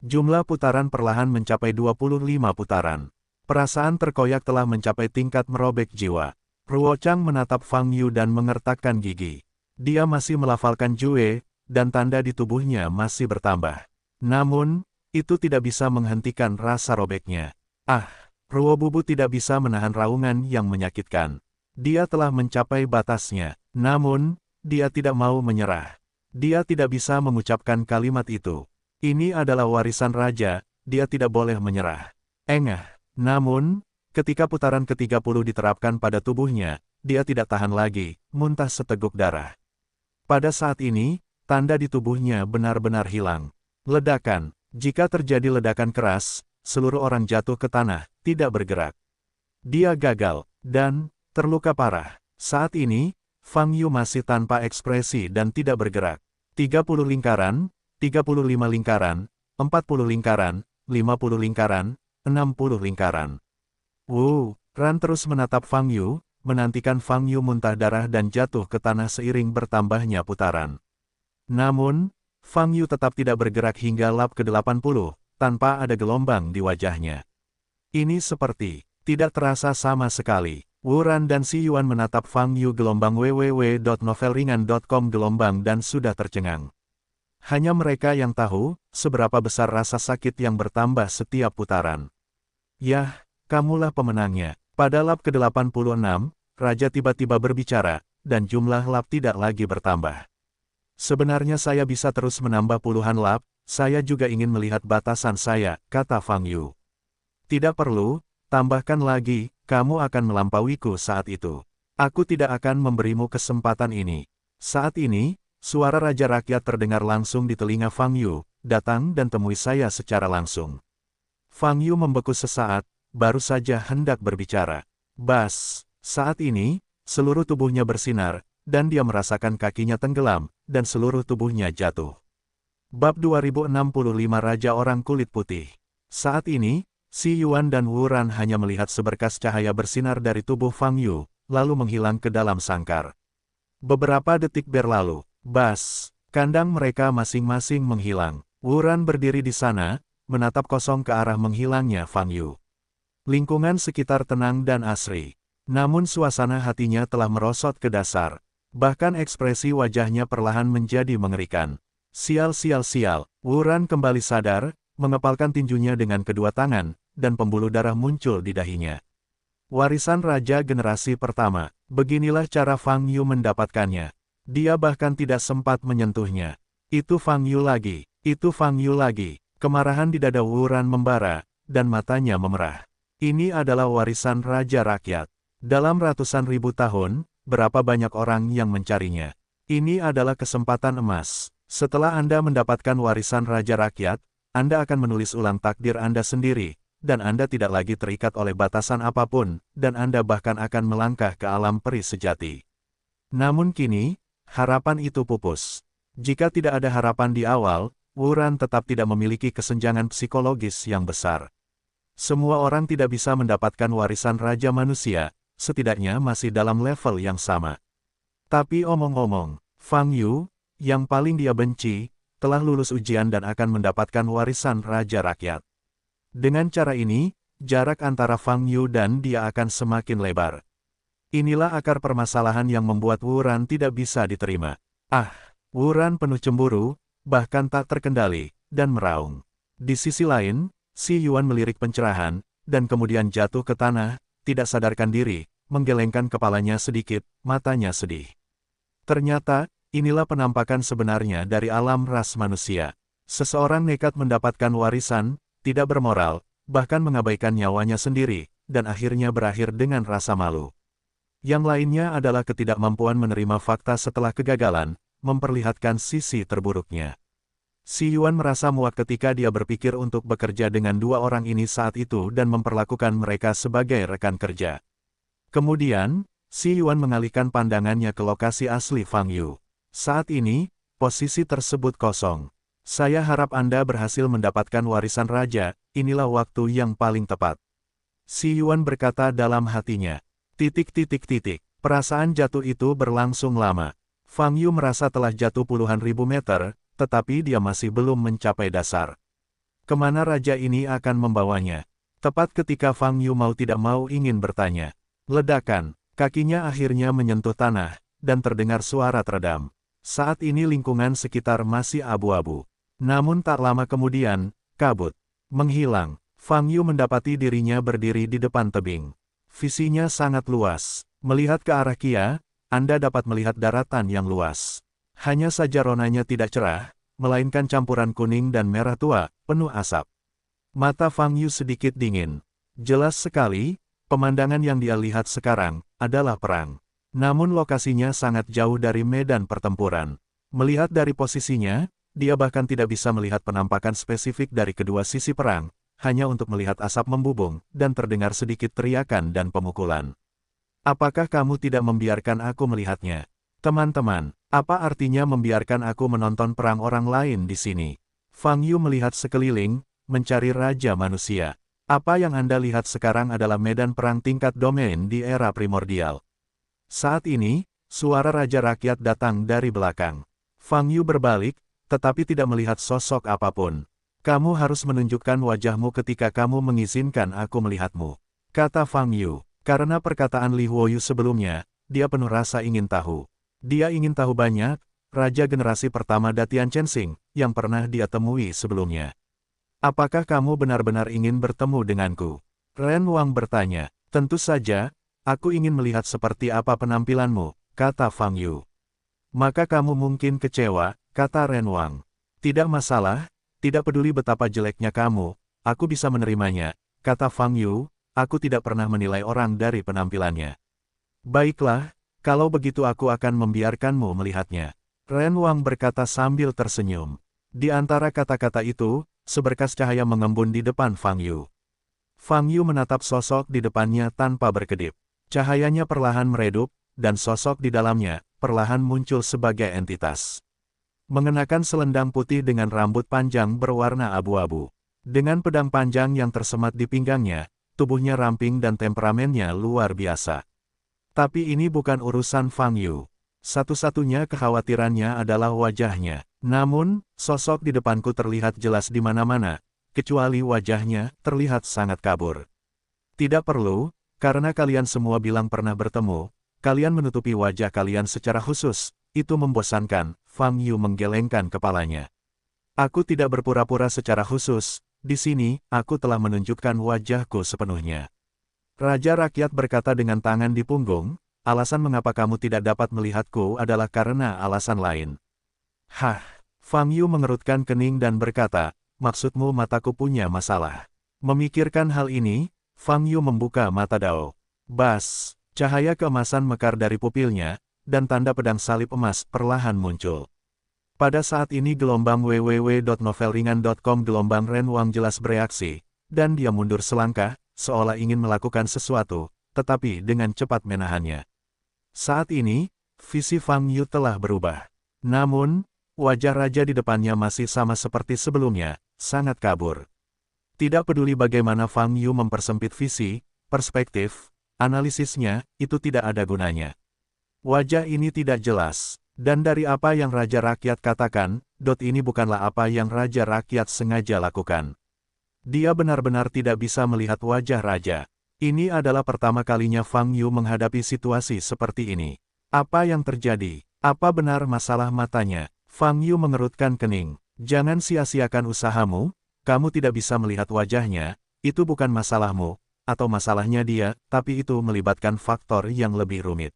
Jumlah putaran perlahan mencapai 25 putaran. Perasaan terkoyak telah mencapai tingkat merobek jiwa. Ruo Chang menatap Fang Yu dan mengertakkan gigi. Dia masih melafalkan Jue, dan tanda di tubuhnya masih bertambah. Namun, itu tidak bisa menghentikan rasa robeknya. Ruo Bubu tidak bisa menahan raungan yang menyakitkan. Dia telah mencapai batasnya, namun, dia tidak mau menyerah. Dia tidak bisa mengucapkan kalimat itu. Ini adalah warisan raja, dia tidak boleh menyerah. Namun, ketika putaran ke-30 diterapkan pada tubuhnya, dia tidak tahan lagi, muntah seteguk darah. Pada saat ini, tanda di tubuhnya benar-benar hilang. Ledakan. Jika terjadi ledakan keras, seluruh orang jatuh ke tanah, tidak bergerak. Dia gagal, dan terluka parah. Saat ini, Fang Yu masih tanpa ekspresi dan tidak bergerak. 30 lingkaran, 35 lingkaran, 40 lingkaran, 50 lingkaran, 60 lingkaran. Ran terus menatap Fang Yu, menantikan Fang Yu muntah darah dan jatuh ke tanah seiring bertambahnya putaran. Namun, Fang Yu tetap tidak bergerak hingga lap ke-80, tanpa ada gelombang di wajahnya. Ini seperti tidak terasa sama sekali. Wuran dan Si Yuan menatap Fang Yu gelombang www.novelringan.com gelombang dan sudah tercengang. Hanya mereka yang tahu, seberapa besar rasa sakit yang bertambah setiap putaran. Yah, kamulah pemenangnya. Pada lap ke-86, Raja tiba-tiba berbicara, dan jumlah lap tidak lagi bertambah. Sebenarnya saya bisa terus menambah puluhan lap, saya juga ingin melihat batasan saya, kata Fang Yu. Tidak perlu, tambahkan lagi, kamu akan melampauiku saat itu. Aku tidak akan memberimu kesempatan ini. Saat ini, suara Raja Rakyat terdengar langsung di telinga Fang Yu, datang dan temui saya secara langsung. Fang Yu membeku sesaat, baru saja hendak berbicara. Bas, saat ini, seluruh tubuhnya bersinar, dan dia merasakan kakinya tenggelam, dan seluruh tubuhnya jatuh. Bab 2065 Raja Orang Kulit Putih. Saat ini, Si Yuan dan Wuran hanya melihat seberkas cahaya bersinar dari tubuh Fang Yu, lalu menghilang ke dalam sangkar. Beberapa detik berlalu. Bas, kandang mereka masing-masing menghilang. Wuran berdiri di sana, menatap kosong ke arah menghilangnya Fang Yu. Lingkungan sekitar tenang dan asri. Namun suasana hatinya telah merosot ke dasar. Bahkan ekspresi wajahnya perlahan menjadi mengerikan. Sial. Wuran kembali sadar, mengepalkan tinjunya dengan kedua tangan, dan pembuluh darah muncul di dahinya. Warisan Raja Generasi Pertama, beginilah cara Fang Yu mendapatkannya. Dia bahkan tidak sempat menyentuhnya. Itu Fang Yu lagi. Kemarahan di dada Wuran membara, dan matanya memerah. Ini adalah warisan Raja Rakyat. Dalam ratusan ribu tahun, berapa banyak orang yang mencarinya. Ini adalah kesempatan emas. Setelah Anda mendapatkan warisan Raja Rakyat, Anda akan menulis ulang takdir Anda sendiri, dan Anda tidak lagi terikat oleh batasan apapun, dan Anda bahkan akan melangkah ke alam peri sejati. Namun kini, harapan itu pupus. Jika tidak ada harapan di awal, Wu Ran tetap tidak memiliki kesenjangan psikologis yang besar. Semua orang tidak bisa mendapatkan warisan Raja Manusia, setidaknya masih dalam level yang sama. Tapi omong-omong, Fang Yu, yang paling dia benci, telah lulus ujian dan akan mendapatkan warisan Raja Rakyat. Dengan cara ini, jarak antara Fang Yu dan dia akan semakin lebar. Inilah akar permasalahan yang membuat Wu Ran tidak bisa diterima. Wu Ran penuh cemburu, bahkan tak terkendali, dan meraung. Di sisi lain, Si Yuan melirik pencerahan, dan kemudian jatuh ke tanah, tidak sadarkan diri, menggelengkan kepalanya sedikit, matanya sedih. Ternyata, inilah penampakan sebenarnya dari alam ras manusia. Seseorang nekat mendapatkan warisan, tidak bermoral, bahkan mengabaikan nyawanya sendiri, dan akhirnya berakhir dengan rasa malu. Yang lainnya adalah ketidakmampuan menerima fakta setelah kegagalan, memperlihatkan sisi terburuknya. Si Yuan merasa muak ketika dia berpikir untuk bekerja dengan dua orang ini saat itu dan memperlakukan mereka sebagai rekan kerja. Kemudian, Si Yuan mengalihkan pandangannya ke lokasi asli Fang Yu. Saat ini, posisi tersebut kosong. Saya harap Anda berhasil mendapatkan warisan raja, inilah waktu yang paling tepat. Si Yuan berkata dalam hatinya. Perasaan jatuh itu berlangsung lama. Fang Yu merasa telah jatuh puluhan ribu meter, tetapi dia masih belum mencapai dasar. Kemana raja ini akan membawanya? Tepat ketika Fang Yu mau tidak mau ingin bertanya. Ledakan, kakinya akhirnya menyentuh tanah, dan terdengar suara teredam. Saat ini lingkungan sekitar masih abu-abu. Namun tak lama kemudian, kabut menghilang. Fang Yu mendapati dirinya berdiri di depan tebing. Visinya sangat luas. Melihat ke arah Kia, Anda dapat melihat daratan yang luas. Hanya saja ronanya tidak cerah, melainkan campuran kuning dan merah tua, penuh asap. Mata Fang Yu sedikit dingin. Jelas sekali, pemandangan yang dia lihat sekarang, adalah perang. Namun lokasinya sangat jauh dari medan pertempuran. Melihat dari posisinya, dia bahkan tidak bisa melihat penampakan spesifik dari kedua sisi perang, hanya untuk melihat asap membubung, dan terdengar sedikit teriakan dan pemukulan. Apakah kamu tidak membiarkan aku melihatnya? Teman-teman, apa artinya membiarkan aku menonton perang orang lain di sini? Fang Yu melihat sekeliling, mencari Raja Manusia. Apa yang Anda lihat sekarang adalah medan perang tingkat domain di era primordial. Saat ini, suara Raja Rakyat datang dari belakang. Fang Yu berbalik, tetapi tidak melihat sosok apapun. Kamu harus menunjukkan wajahmu ketika kamu mengizinkan aku melihatmu, kata Fang Yu. Karena perkataan Li Huoyu sebelumnya, dia penuh rasa ingin tahu. Dia ingin tahu banyak, raja generasi pertama Datian Chensing, yang pernah dia temui sebelumnya. Apakah kamu benar-benar ingin bertemu denganku? Ren Wang bertanya. Tentu saja, aku ingin melihat seperti apa penampilanmu, kata Fang Yu. Maka kamu mungkin kecewa, kata Ren Wang. Tidak masalah, tidak peduli betapa jeleknya kamu, aku bisa menerimanya, kata Fang Yu, aku tidak pernah menilai orang dari penampilannya. Baiklah, kalau begitu aku akan membiarkanmu melihatnya. Ren Wang berkata sambil tersenyum. Di antara kata-kata itu, seberkas cahaya mengembun di depan Fang Yu. Fang Yu menatap sosok di depannya tanpa berkedip. Cahayanya perlahan meredup, dan sosok di dalamnya, perlahan muncul sebagai entitas. Mengenakan selendang putih dengan rambut panjang berwarna abu-abu. Dengan pedang panjang yang tersemat di pinggangnya, tubuhnya ramping dan temperamennya luar biasa. Tapi ini bukan urusan Fang Yu. Satu-satunya kekhawatirannya adalah wajahnya. Namun, sosok di depanku terlihat jelas di mana-mana, kecuali wajahnya terlihat sangat kabur. Tidak perlu, karena kalian semua bilang pernah bertemu, kalian menutupi wajah kalian secara khusus, itu membosankan, Fang Yu menggelengkan kepalanya. Aku tidak berpura-pura secara khusus, di sini, aku telah menunjukkan wajahku sepenuhnya. Raja Rakyat berkata dengan tangan di punggung, alasan mengapa kamu tidak dapat melihatku adalah karena alasan lain. Fang Yu mengerutkan kening dan berkata, maksudmu mataku punya masalah. Memikirkan hal ini, Fang Yu membuka mata Dao. Bas, cahaya keemasan mekar dari pupilnya, dan tanda pedang salib emas perlahan muncul. Pada saat ini gelombang www.novelringan.com gelombang Ren Wang jelas bereaksi, dan dia mundur selangkah, seolah ingin melakukan sesuatu, tetapi dengan cepat menahannya. Saat ini, visi Fang Yu telah berubah. Namun, wajah raja di depannya masih sama seperti sebelumnya, sangat kabur. Tidak peduli bagaimana Fang Yu mempersempit visi, perspektif, analisisnya, itu tidak ada gunanya. Wajah ini tidak jelas. Dan dari apa yang Raja Rakyat katakan, ini bukanlah apa yang Raja Rakyat sengaja lakukan. Dia benar-benar tidak bisa melihat wajah Raja. Ini adalah pertama kalinya Fang Yu menghadapi situasi seperti ini. Apa yang terjadi? Apa benar masalah matanya? Fang Yu mengerutkan kening. Jangan sia-siakan usahamu, kamu tidak bisa melihat wajahnya, itu bukan masalahmu, atau masalahnya dia, tapi itu melibatkan faktor yang lebih rumit.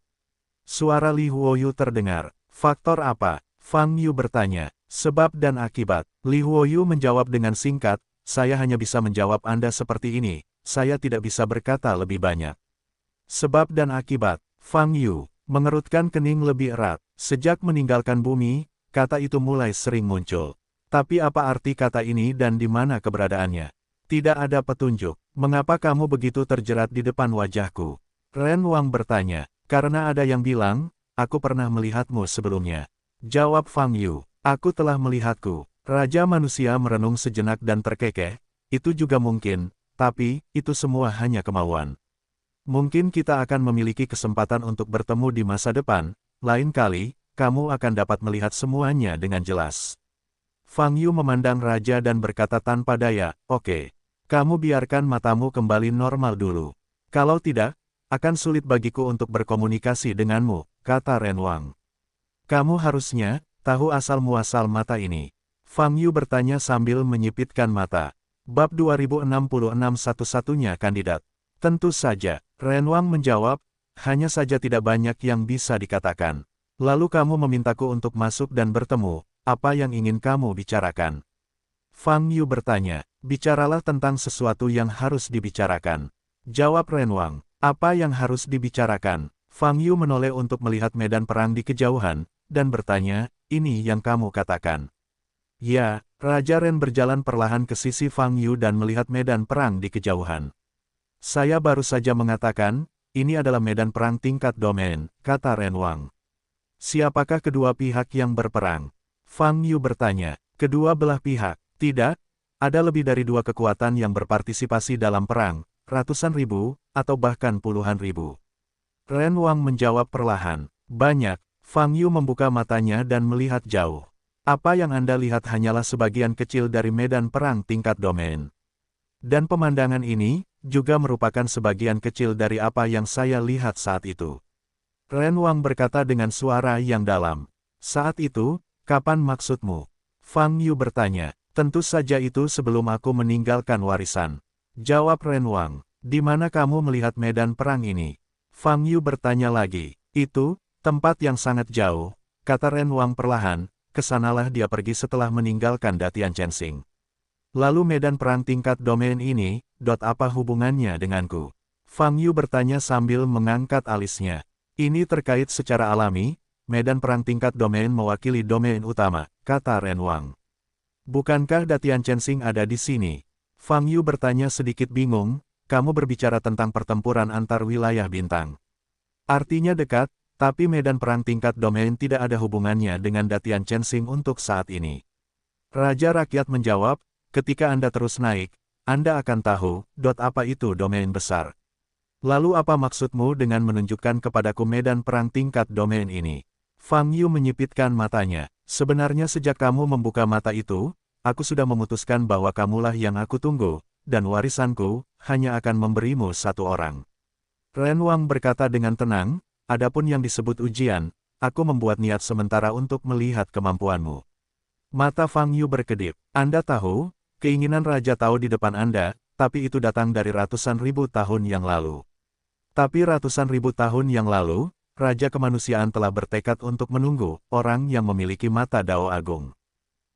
Suara Li Huoyu terdengar. Faktor apa? Fang Yu bertanya. Sebab dan akibat. Li Huoyu menjawab dengan singkat, saya hanya bisa menjawab Anda seperti ini, saya tidak bisa berkata lebih banyak. Sebab dan akibat. Fang Yu mengerutkan kening lebih erat. Sejak meninggalkan bumi, kata itu mulai sering muncul. Tapi apa arti kata ini dan di mana keberadaannya? Tidak ada petunjuk. Mengapa kamu begitu terjerat di depan wajahku? Ren Wang bertanya. Karena ada yang bilang, aku pernah melihatmu sebelumnya. Jawab Fang Yu, aku telah melihatku. Raja manusia merenung sejenak dan terkekeh, itu juga mungkin, tapi, itu semua hanya kemauan. Mungkin kita akan memiliki kesempatan untuk bertemu di masa depan, lain kali, kamu akan dapat melihat semuanya dengan jelas. Fang Yu memandang Raja dan berkata tanpa daya, oke. Kamu biarkan matamu kembali normal dulu. Kalau tidak, akan sulit bagiku untuk berkomunikasi denganmu, kata Ren Wang. Kamu harusnya tahu asal-muasal mata ini. Fang Yu bertanya sambil menyipitkan mata. Bab 2066 satu-satunya kandidat. Tentu saja, Ren Wang menjawab, hanya saja tidak banyak yang bisa dikatakan. Lalu kamu memintaku untuk masuk dan bertemu, apa yang ingin kamu bicarakan? Fang Yu bertanya, bicaralah tentang sesuatu yang harus dibicarakan. Jawab Ren Wang. Apa yang harus dibicarakan? Fang Yu menoleh untuk melihat medan perang di kejauhan, dan bertanya, ini yang kamu katakan. Ya, Raja Ren berjalan perlahan ke sisi Fang Yu dan melihat medan perang di kejauhan. Saya baru saja mengatakan, ini adalah medan perang tingkat domain, kata Ren Wang. Siapakah kedua pihak yang berperang? Fang Yu bertanya, kedua belah pihak, tidak, ada lebih dari dua kekuatan yang berpartisipasi dalam perang, ratusan ribu, atau bahkan puluhan ribu. Ren Wang menjawab perlahan, banyak. Fang Yu membuka matanya dan melihat jauh. Apa yang Anda lihat hanyalah sebagian kecil dari medan perang tingkat domain. Dan pemandangan ini, juga merupakan sebagian kecil dari apa yang saya lihat saat itu. Ren Wang berkata dengan suara yang dalam. Saat itu, kapan maksudmu? Fang Yu bertanya, tentu saja itu sebelum aku meninggalkan warisan. Jawab Ren Wang. Di mana kamu melihat medan perang ini? Fang Yu bertanya lagi. Itu, tempat yang sangat jauh, kata Ren Wang perlahan, kesanalah dia pergi setelah meninggalkan Datian Chensing. Lalu medan perang tingkat domain ini, apa hubungannya denganku? Fang Yu bertanya sambil mengangkat alisnya. Ini terkait secara alami, medan perang tingkat domain mewakili domain utama, kata Ren Wang. Bukankah Datian Chensing ada di sini? Fang Yu bertanya sedikit bingung, kamu berbicara tentang pertempuran antar wilayah bintang. Artinya dekat, tapi medan perang tingkat domain tidak ada hubungannya dengan Datian Chensing untuk saat ini. Raja Rakyat menjawab, ketika Anda terus naik, Anda akan tahu, apa itu domain besar. Lalu apa maksudmu dengan menunjukkan kepadaku medan perang tingkat domain ini? Fang Yu menyipitkan matanya, sebenarnya sejak kamu membuka mata itu, aku sudah memutuskan bahwa kamulah yang aku tunggu, dan warisanku, hanya akan memberimu satu orang. Ren Wang berkata dengan tenang, adapun yang disebut ujian, aku membuat niat sementara untuk melihat kemampuanmu. Mata Fang Yu berkedip, Anda tahu, keinginan Raja Tao di depan Anda, tapi itu datang dari ratusan ribu tahun yang lalu. Tapi ratusan ribu tahun yang lalu, Raja Kemanusiaan telah bertekad untuk menunggu orang yang memiliki mata Dao Agung.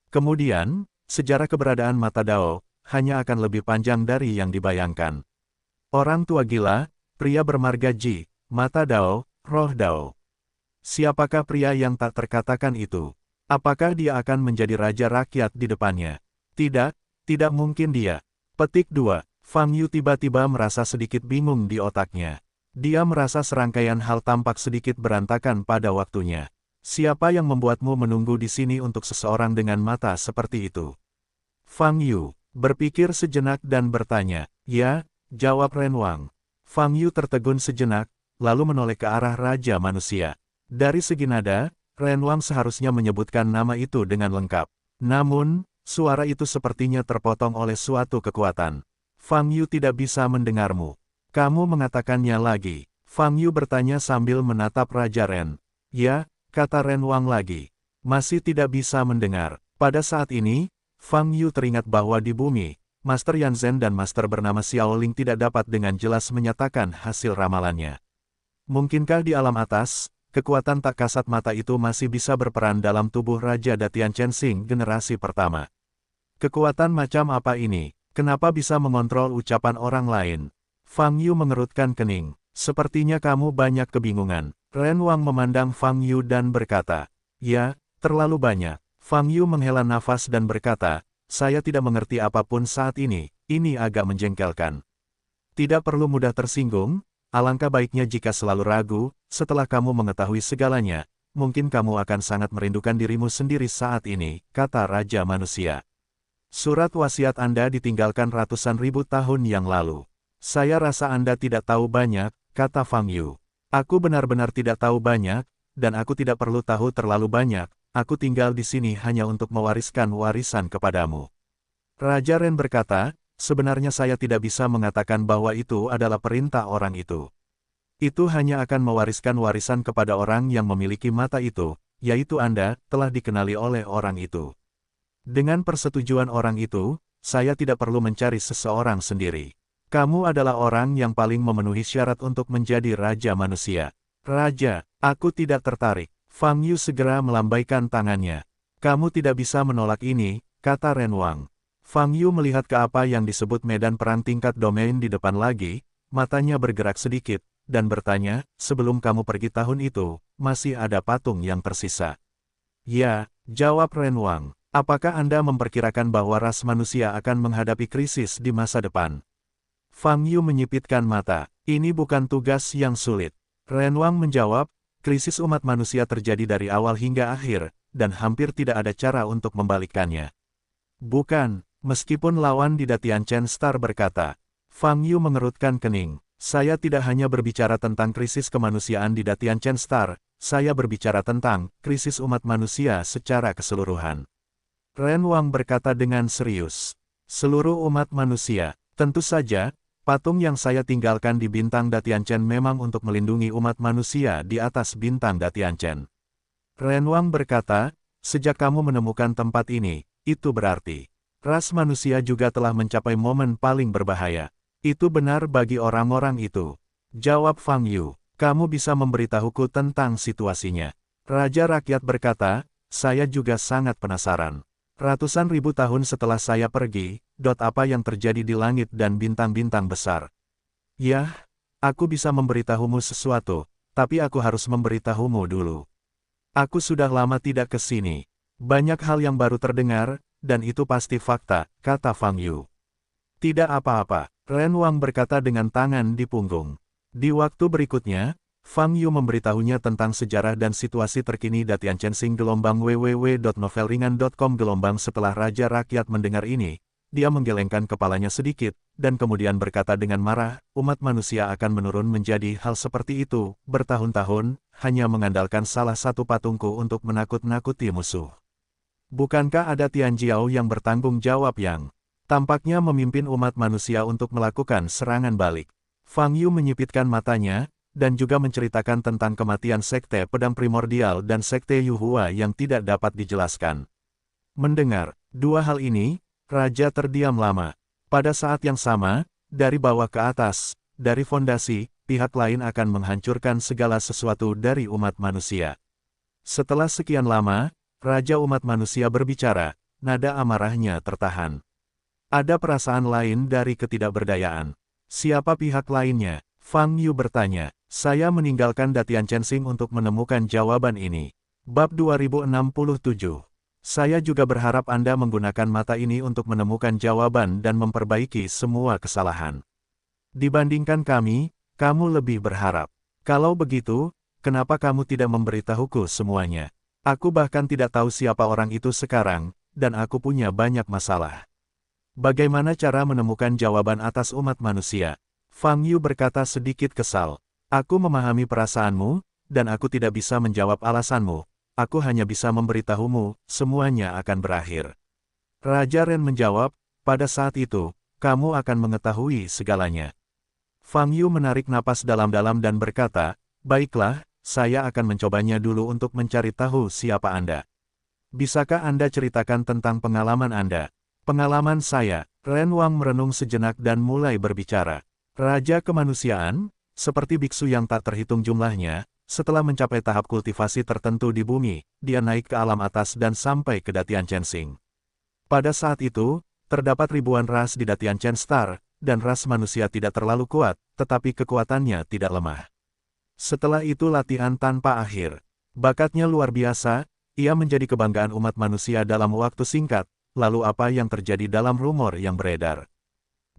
Kemudian, sejarah keberadaan mata Dao, hanya akan lebih panjang dari yang dibayangkan. Orang tua gila, pria bermarga Ji, mata Dao, roh Dao. Siapakah pria yang tak terkatakan itu? Apakah dia akan menjadi raja rakyat di depannya? Tidak, tidak mungkin dia. Petik 2. Fang Yu tiba-tiba merasa sedikit bingung di otaknya. Dia merasa serangkaian hal tampak sedikit berantakan pada waktunya. Siapa yang membuatmu menunggu di sini untuk seseorang dengan mata seperti itu? Fang Yu berpikir sejenak dan bertanya. Ya, jawab Ren Wang. Fang Yu tertegun sejenak, lalu menoleh ke arah Raja Manusia. Dari segi nada, Ren Wang seharusnya menyebutkan nama itu dengan lengkap. Namun, suara itu sepertinya terpotong oleh suatu kekuatan. Fang Yu tidak bisa mendengarmu. Kamu mengatakannya lagi. Fang Yu bertanya sambil menatap Raja Ren. Ya, kata Ren Wang lagi. Masih tidak bisa mendengar. Pada saat ini, Fang Yu teringat bahwa di bumi, Master Yan Zhen dan Master bernama Xiao Ling tidak dapat dengan jelas menyatakan hasil ramalannya. Mungkinkah di alam atas, kekuatan tak kasat mata itu masih bisa berperan dalam tubuh Raja Datian Chensing generasi pertama? Kekuatan macam apa ini? Kenapa bisa mengontrol ucapan orang lain? Fang Yu mengerutkan kening. Sepertinya kamu banyak kebingungan. Ren Wang memandang Fang Yu dan berkata, ya, terlalu banyak. Fang Yu menghela nafas dan berkata, saya tidak mengerti apapun saat ini agak menjengkelkan. Tidak perlu mudah tersinggung, alangkah baiknya jika selalu ragu, setelah kamu mengetahui segalanya, mungkin kamu akan sangat merindukan dirimu sendiri saat ini, kata Raja Manusia. Surat wasiat Anda ditinggalkan ratusan ribu tahun yang lalu. Saya rasa Anda tidak tahu banyak, kata Fang Yu. Aku benar-benar tidak tahu banyak, dan aku tidak perlu tahu terlalu banyak, aku tinggal di sini hanya untuk mewariskan warisan kepadamu. Raja Ren berkata, sebenarnya saya tidak bisa mengatakan bahwa itu adalah perintah orang itu. Itu hanya akan mewariskan warisan kepada orang yang memiliki mata itu, yaitu Anda, telah dikenali oleh orang itu. Dengan persetujuan orang itu, saya tidak perlu mencari seseorang sendiri. Kamu adalah orang yang paling memenuhi syarat untuk menjadi Raja Manusia. Raja, aku tidak tertarik. Fang Yu segera melambaikan tangannya. Kamu tidak bisa menolak ini, kata Ren Wang. Fang Yu melihat ke apa yang disebut medan perang tingkat domain di depan lagi, matanya bergerak sedikit, dan bertanya, sebelum kamu pergi tahun itu, masih ada patung yang tersisa. Ya, jawab Ren Wang. Apakah Anda memperkirakan bahwa ras manusia akan menghadapi krisis di masa depan? Fang Yu menyipitkan mata. Ini bukan tugas yang sulit. Ren Wang menjawab, krisis umat manusia terjadi dari awal hingga akhir, dan hampir tidak ada cara untuk membalikkannya. Bukan, meskipun lawan di Datian Chen Star berkata. Fang Yu mengerutkan kening. Saya tidak hanya berbicara tentang krisis kemanusiaan di Datian Chen Star, saya berbicara tentang krisis umat manusia secara keseluruhan. Ren Wang berkata dengan serius. Seluruh umat manusia, tentu saja, patung yang saya tinggalkan di bintang Datian Chen memang untuk melindungi umat manusia di atas bintang Datian Chen. Ren Wang berkata, sejak kamu menemukan tempat ini, itu berarti ras manusia juga telah mencapai momen paling berbahaya. Itu benar bagi orang-orang itu. Jawab Fang Yu, kamu bisa memberitahuku tentang situasinya. Raja Rakyat berkata, saya juga sangat penasaran. Ratusan ribu tahun setelah saya pergi, apa yang terjadi di langit dan bintang-bintang besar? Yah, aku bisa memberitahumu sesuatu, tapi aku harus memberitahumu dulu. Aku sudah lama tidak ke sini. Banyak hal yang baru terdengar, dan itu pasti fakta, kata Fang Yu. Tidak apa-apa, Ren Wang berkata dengan tangan di punggung. Di waktu berikutnya, Fang Yu memberitahunya tentang sejarah dan situasi terkini Datian Chensing www.novelringan.com. Setelah Raja Rakyat mendengar ini, dia menggelengkan kepalanya sedikit, dan kemudian berkata dengan marah, umat manusia akan menurun menjadi hal seperti itu, bertahun-tahun, hanya mengandalkan salah satu patungku untuk menakut-nakuti musuh. Bukankah ada Tian Jiao yang bertanggung jawab yang tampaknya memimpin umat manusia untuk melakukan serangan balik? Fang Yu menyipitkan matanya, dan juga menceritakan tentang kematian Sekte Pedang Primordial dan Sekte Yuhua yang tidak dapat dijelaskan. Mendengar dua hal ini, Raja terdiam lama. Pada saat yang sama, dari bawah ke atas, dari fondasi, pihak lain akan menghancurkan segala sesuatu dari umat manusia. Setelah sekian lama, Raja umat manusia berbicara, nada amarahnya tertahan. Ada perasaan lain dari ketidakberdayaan. Siapa pihak lainnya? Fang Yu bertanya. Saya meninggalkan Datian Chensing untuk menemukan jawaban ini. Bab 2067. Saya juga berharap Anda menggunakan mata ini untuk menemukan jawaban dan memperbaiki semua kesalahan. Dibandingkan kami, kamu lebih berharap. Kalau begitu, kenapa kamu tidak memberitahuku semuanya? Aku bahkan tidak tahu siapa orang itu sekarang, dan aku punya banyak masalah. Bagaimana cara menemukan jawaban atas umat manusia? Fang Yu berkata sedikit kesal. Aku memahami perasaanmu, dan aku tidak bisa menjawab alasanmu. Aku hanya bisa memberitahumu, semuanya akan berakhir. Raja Ren menjawab, pada saat itu, kamu akan mengetahui segalanya. Fang Yu menarik napas dalam-dalam dan berkata, baiklah, saya akan mencobanya dulu untuk mencari tahu siapa Anda. Bisakah Anda ceritakan tentang pengalaman Anda? Pengalaman saya, Ren Wang merenung sejenak dan mulai berbicara. Raja kemanusiaan, seperti biksu yang tak terhitung jumlahnya, setelah mencapai tahap kultivasi tertentu di bumi, dia naik ke alam atas dan sampai ke Datian Chensing. Pada saat itu, terdapat ribuan ras di Datian Chen Star, dan ras manusia tidak terlalu kuat, tetapi kekuatannya tidak lemah. Setelah itu latihan tanpa akhir. Bakatnya luar biasa, ia menjadi kebanggaan umat manusia dalam waktu singkat, lalu apa yang terjadi dalam rumor yang beredar?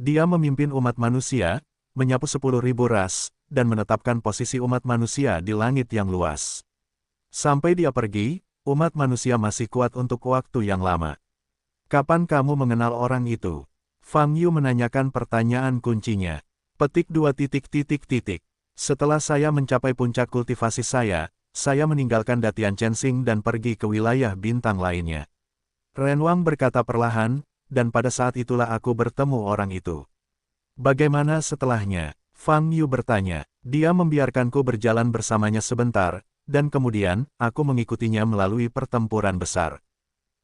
Dia memimpin umat manusia, menyapu 10.000 ras, dan menetapkan posisi umat manusia di langit yang luas. Sampai dia pergi, umat manusia masih kuat untuk waktu yang lama. Kapan kamu mengenal orang itu? Fang Yu menanyakan pertanyaan kuncinya. Petik 2 titik. Setelah saya mencapai puncak kultivasi saya meninggalkan Datian Chensing dan pergi ke wilayah bintang lainnya. Ren Wang berkata perlahan, dan pada saat itulah aku bertemu orang itu. Bagaimana setelahnya? Fang Yu bertanya. Dia membiarkanku berjalan bersamanya sebentar, dan kemudian, aku mengikutinya melalui pertempuran besar.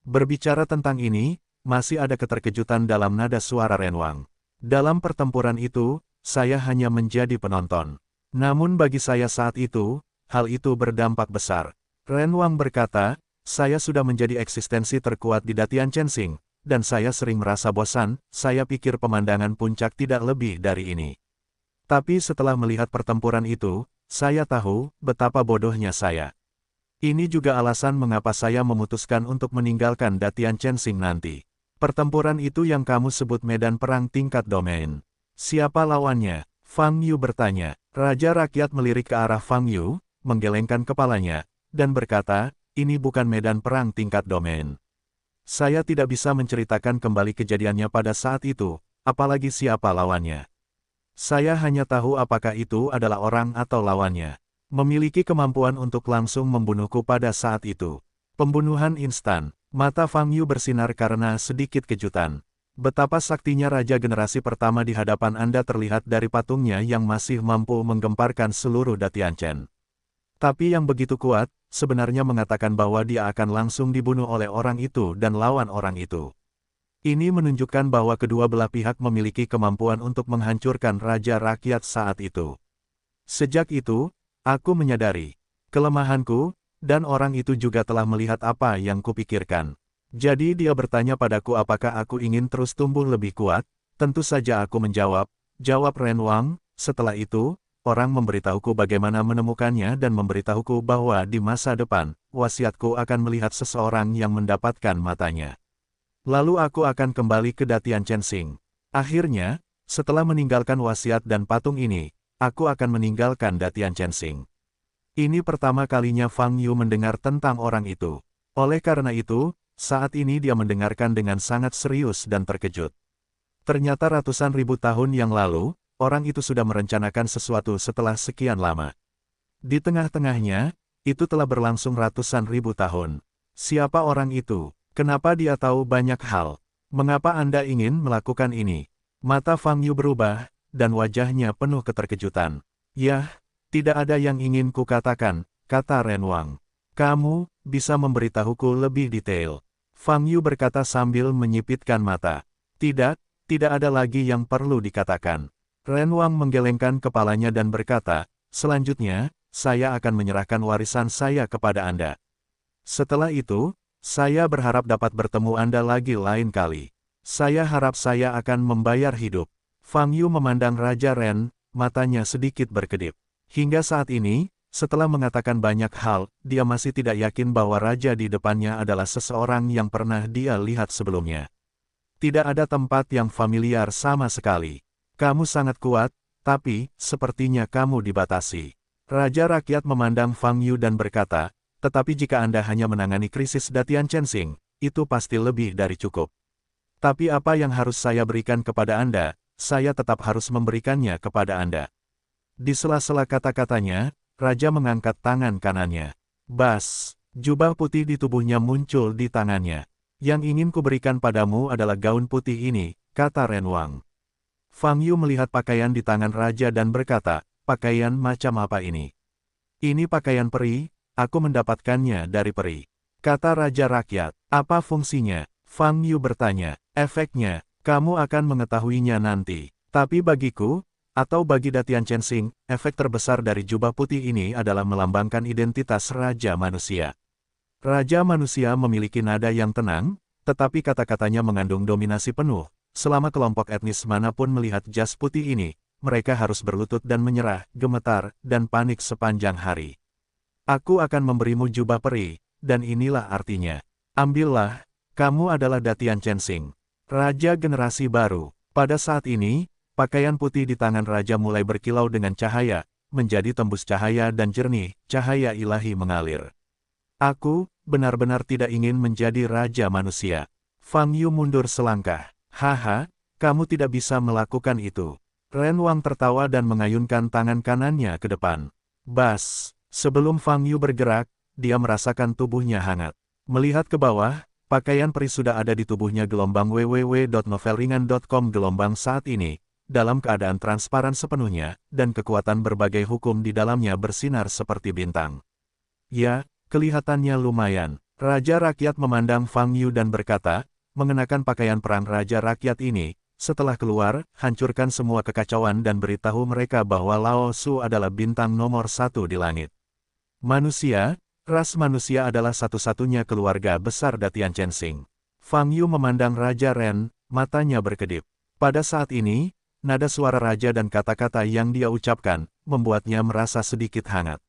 Berbicara tentang ini, masih ada keterkejutan dalam nada suara Ren Wang. Dalam pertempuran itu, saya hanya menjadi penonton. Namun bagi saya saat itu, hal itu berdampak besar. Ren Wang berkata, saya sudah menjadi eksistensi terkuat di Datian Chensing, dan saya sering merasa bosan, saya pikir pemandangan puncak tidak lebih dari ini. Tapi setelah melihat pertempuran itu, saya tahu betapa bodohnya saya. Ini juga alasan mengapa saya memutuskan untuk meninggalkan Datian Chensing nanti. Pertempuran itu yang kamu sebut medan perang tingkat domain. Siapa lawannya? Fang Yu bertanya. Raja rakyat melirik ke arah Fang Yu, menggelengkan kepalanya, dan berkata, ini bukan medan perang tingkat domain. Saya tidak bisa menceritakan kembali kejadiannya pada saat itu, apalagi siapa lawannya. Saya hanya tahu apakah itu adalah orang atau lawannya. Memiliki kemampuan untuk langsung membunuhku pada saat itu. Pembunuhan instan. Mata Fang Yu bersinar karena sedikit kejutan. Betapa saktinya Raja generasi pertama di hadapan Anda terlihat dari patungnya yang masih mampu menggemparkan seluruh Datian Chen. Tapi yang begitu kuat, sebenarnya mengatakan bahwa dia akan langsung dibunuh oleh orang itu dan lawan orang itu. Ini menunjukkan bahwa kedua belah pihak memiliki kemampuan untuk menghancurkan raja rakyat saat itu. Sejak itu, aku menyadari kelemahanku, dan orang itu juga telah melihat apa yang kupikirkan. Jadi dia bertanya padaku apakah aku ingin terus tumbuh lebih kuat. Tentu saja aku menjawab, jawab Ren Wang. Setelah itu, orang memberitahuku bagaimana menemukannya dan memberitahuku bahwa di masa depan, wasiatku akan melihat seseorang yang mendapatkan matanya. Lalu aku akan kembali ke Datian Chensing. Akhirnya, setelah meninggalkan wasiat dan patung ini, aku akan meninggalkan Datian Chensing. Ini pertama kalinya Fang Yu mendengar tentang orang itu. Oleh karena itu, saat ini dia mendengarkan dengan sangat serius dan terkejut. Ternyata ratusan ribu tahun yang lalu, orang itu sudah merencanakan sesuatu setelah sekian lama. Di tengah-tengahnya, itu telah berlangsung ratusan ribu tahun. Siapa orang itu? Kenapa dia tahu banyak hal? Mengapa Anda ingin melakukan ini? Mata Fang Yu berubah, dan wajahnya penuh keterkejutan. Yah, tidak ada yang ingin kukatakan, kata Ren Wang. Kamu bisa memberitahuku lebih detail. Fang Yu berkata sambil menyipitkan mata. Tidak ada lagi yang perlu dikatakan. Ren Wang menggelengkan kepalanya dan berkata, selanjutnya, saya akan menyerahkan warisan saya kepada Anda. Setelah itu, saya berharap dapat bertemu Anda lagi lain kali. Saya harap saya akan membayar hidup. Fang Yu memandang Raja Ren, matanya sedikit berkedip. Hingga saat ini, setelah mengatakan banyak hal, dia masih tidak yakin bahwa raja di depannya adalah seseorang yang pernah dia lihat sebelumnya. Tidak ada tempat yang familiar sama sekali. Kamu sangat kuat, tapi, sepertinya kamu dibatasi. Raja Rakyat memandang Fang Yu dan berkata, tetapi jika Anda hanya menangani krisis Datian Chensing, itu pasti lebih dari cukup. Tapi apa yang harus saya berikan kepada Anda, saya tetap harus memberikannya kepada Anda. Di sela-sela kata-katanya, Raja mengangkat tangan kanannya. Bas, jubah putih di tubuhnya muncul di tangannya. Yang ingin kuberikan padamu adalah gaun putih ini, kata Ren Wang. Fang Yu melihat pakaian di tangan Raja dan berkata, pakaian macam apa ini? Ini pakaian peri, aku mendapatkannya dari peri. Kata Raja Rakyat, apa fungsinya? Fang Yu bertanya, efeknya, kamu akan mengetahuinya nanti. Tapi bagiku, atau bagi Datian Chensing, efek terbesar dari jubah putih ini adalah melambangkan identitas Raja Manusia. Raja Manusia memiliki nada yang tenang, tetapi kata-katanya mengandung dominasi penuh. Selama kelompok etnis manapun melihat jas putih ini, mereka harus berlutut dan menyerah, gemetar, dan panik sepanjang hari. Aku akan memberimu jubah peri, dan inilah artinya. Ambillah, kamu adalah Datian Chensing, Raja generasi baru. Pada saat ini, pakaian putih di tangan Raja mulai berkilau dengan cahaya, menjadi tembus cahaya dan jernih, cahaya ilahi mengalir. Aku, benar-benar tidak ingin menjadi Raja Manusia. Fang Yu mundur selangkah. Haha, kamu tidak bisa melakukan itu. Ren Wang tertawa dan mengayunkan tangan kanannya ke depan. Bas, sebelum Fang Yu bergerak, dia merasakan tubuhnya hangat. Melihat ke bawah, pakaian peri sudah ada di tubuhnya. Gelombang www.novelringan.com. Gelombang saat ini, dalam keadaan transparan sepenuhnya, dan kekuatan berbagai hukum di dalamnya bersinar seperti bintang. Ya, kelihatannya lumayan. Raja Rakyat memandang Fang Yu dan berkata, mengenakan pakaian perang Raja Rakyat ini, setelah keluar, hancurkan semua kekacauan dan beritahu mereka bahwa Lao Su adalah bintang nomor 1 di langit. Manusia, ras manusia adalah satu-satunya keluarga besar Datian Chensing. Fang Yu memandang Raja Ren, matanya berkedip. Pada saat ini, nada suara Raja dan kata-kata yang dia ucapkan, membuatnya merasa sedikit hangat.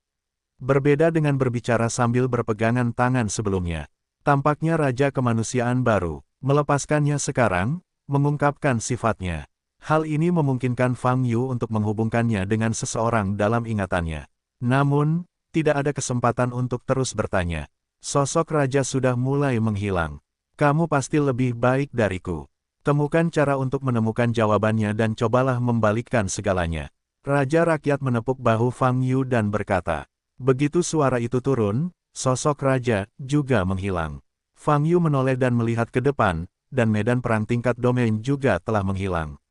Berbeda dengan berbicara sambil berpegangan tangan sebelumnya. Tampaknya Raja kemanusiaan baru, melepaskannya sekarang, mengungkapkan sifatnya. Hal ini memungkinkan Fang Yu untuk menghubungkannya dengan seseorang dalam ingatannya. Namun, tidak ada kesempatan untuk terus bertanya. Sosok Raja sudah mulai menghilang. Kamu pasti lebih baik dariku. Temukan cara untuk menemukan jawabannya dan cobalah membalikkan segalanya. Raja Rakyat menepuk bahu Fang Yu dan berkata. Begitu suara itu turun, sosok Raja juga menghilang. Fang Yu menoleh dan melihat ke depan, dan medan perang tingkat domain juga telah menghilang.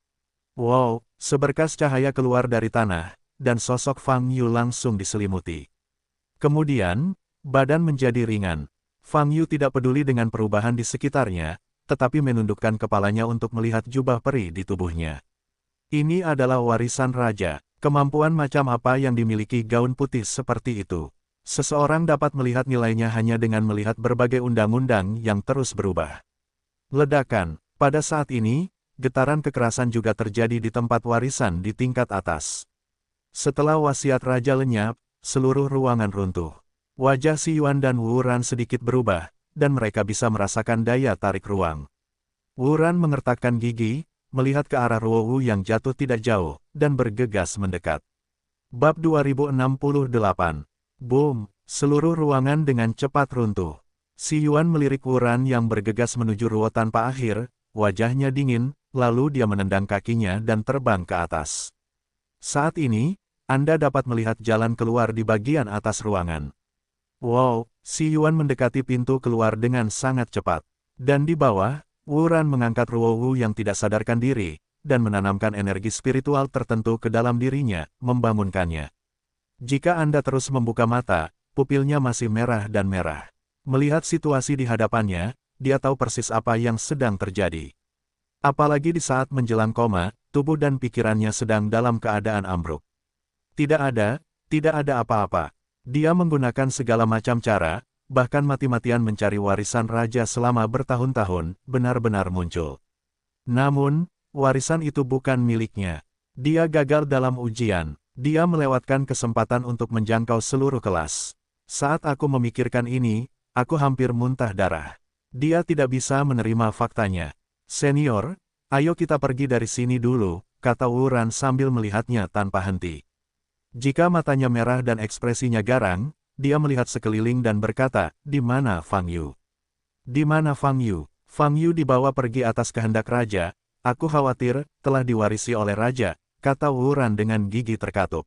Wow, seberkas cahaya keluar dari tanah, dan sosok Fang Yu langsung diselimuti. Kemudian, badan menjadi ringan. Fang Yu tidak peduli dengan perubahan di sekitarnya, tetapi menundukkan kepalanya untuk melihat jubah peri di tubuhnya. Ini adalah warisan Raja. Kemampuan macam apa yang dimiliki gaun putih seperti itu? Seseorang dapat melihat nilainya hanya dengan melihat berbagai undang-undang yang terus berubah. Ledakan. Pada saat ini, getaran kekerasan juga terjadi di tempat warisan di tingkat atas. Setelah wasiat Raja lenyap, seluruh ruangan runtuh. Wajah Si Yuan dan Wu Ran sedikit berubah, dan mereka bisa merasakan daya tarik ruang. Wu Ran mengertakkan gigi, melihat ke arah Ruo Wu yang jatuh tidak jauh, dan bergegas mendekat. Bab 2068. Boom! Seluruh ruangan dengan cepat runtuh. Si Yuan melirik Wu Ran yang bergegas menuju Ruo tanpa akhir, wajahnya dingin, lalu dia menendang kakinya dan terbang ke atas. Saat ini, Anda dapat melihat jalan keluar di bagian atas ruangan. Wow! Si Yuan mendekati pintu keluar dengan sangat cepat. Dan di bawah, Wu Ran mengangkat Ruo Wu yang tidak sadarkan diri, dan menanamkan energi spiritual tertentu ke dalam dirinya, membangunkannya. Jika Anda terus membuka mata, pupilnya masih merah dan merah. Melihat situasi di hadapannya, dia tahu persis apa yang sedang terjadi. Apalagi di saat menjelang koma, tubuh dan pikirannya sedang dalam keadaan ambruk. Tidak ada apa-apa. Dia menggunakan segala macam cara, bahkan mati-matian mencari warisan Raja selama bertahun-tahun, benar-benar muncul. Namun, warisan itu bukan miliknya. Dia gagal dalam ujian. Dia melewatkan kesempatan untuk menjangkau seluruh kelas. Saat aku memikirkan ini, aku hampir muntah darah. Dia tidak bisa menerima faktanya. Senior, ayo kita pergi dari sini dulu, kata Wu Ran sambil melihatnya tanpa henti. Jika matanya merah dan ekspresinya garang, dia melihat sekeliling dan berkata, "Di mana Fang Yu? Di mana Fang Yu?" Fang Yu dibawa pergi atas kehendak raja. Aku khawatir, telah diwarisi oleh raja, kata Wu Ran dengan gigi terkatup.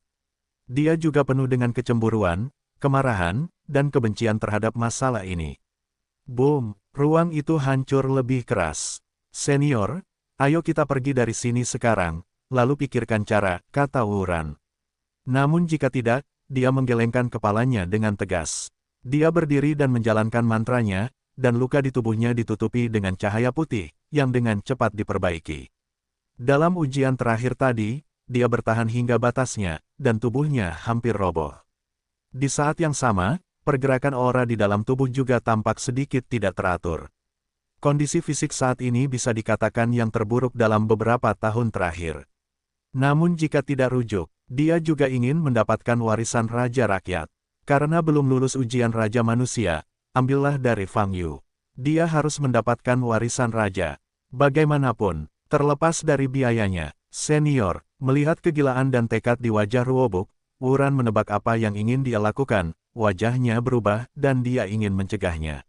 Dia juga penuh dengan kecemburuan, kemarahan, dan kebencian terhadap masalah ini. Boom, ruang itu hancur lebih keras. Senior, ayo kita pergi dari sini sekarang, lalu pikirkan cara, kata Wu Ran. Namun jika tidak, dia menggelengkan kepalanya dengan tegas. Dia berdiri dan menjalankan mantranya, dan luka di tubuhnya ditutupi dengan cahaya putih, yang dengan cepat diperbaiki. Dalam ujian terakhir tadi, dia bertahan hingga batasnya, dan tubuhnya hampir roboh. Di saat yang sama, pergerakan aura di dalam tubuh juga tampak sedikit tidak teratur. Kondisi fisik saat ini bisa dikatakan yang terburuk dalam beberapa tahun terakhir. Namun jika tidak rujuk, dia juga ingin mendapatkan warisan Raja Rakyat. Karena belum lulus ujian Raja Manusia, ambillah dari Fang Yu. Dia harus mendapatkan warisan Raja. Bagaimanapun, terlepas dari biayanya, senior, melihat kegilaan dan tekad di wajah Ruobuk, Wu Ran menebak apa yang ingin dia lakukan, wajahnya berubah dan dia ingin mencegahnya.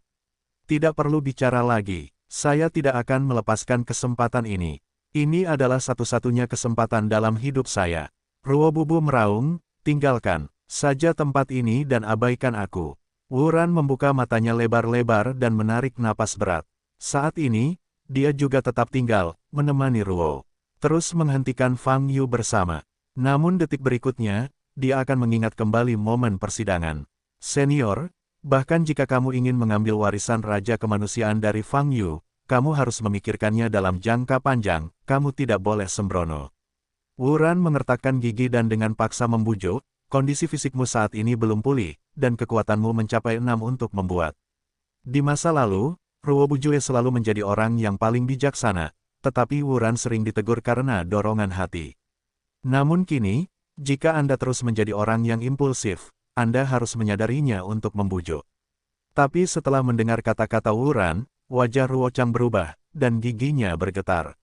Tidak perlu bicara lagi, saya tidak akan melepaskan kesempatan ini. Ini adalah satu-satunya kesempatan dalam hidup saya. Ruobubu meraung, tinggalkan saja tempat ini dan abaikan aku. Wu Ran membuka matanya lebar-lebar dan menarik napas berat. Saat ini, dia juga tetap tinggal, menemani Ruo. Terus menghentikan Fang Yu bersama. Namun detik berikutnya, dia akan mengingat kembali momen persidangan. Senior, bahkan jika kamu ingin mengambil warisan Raja Kemanusiaan dari Fang Yu, kamu harus memikirkannya dalam jangka panjang, kamu tidak boleh sembrono. Wu Ran mengertakkan gigi dan dengan paksa membujuk, kondisi fisikmu saat ini belum pulih, dan kekuatanmu mencapai 6 untuk membuat. Di masa lalu, Ruo Bujue selalu menjadi orang yang paling bijaksana, tetapi Wu Ran sering ditegur karena dorongan hati. Namun kini, jika Anda terus menjadi orang yang impulsif, Anda harus menyadarinya untuk membujuk. Tapi setelah mendengar kata-kata Wu Ran, wajah Ruo Chang berubah, dan giginya bergetar.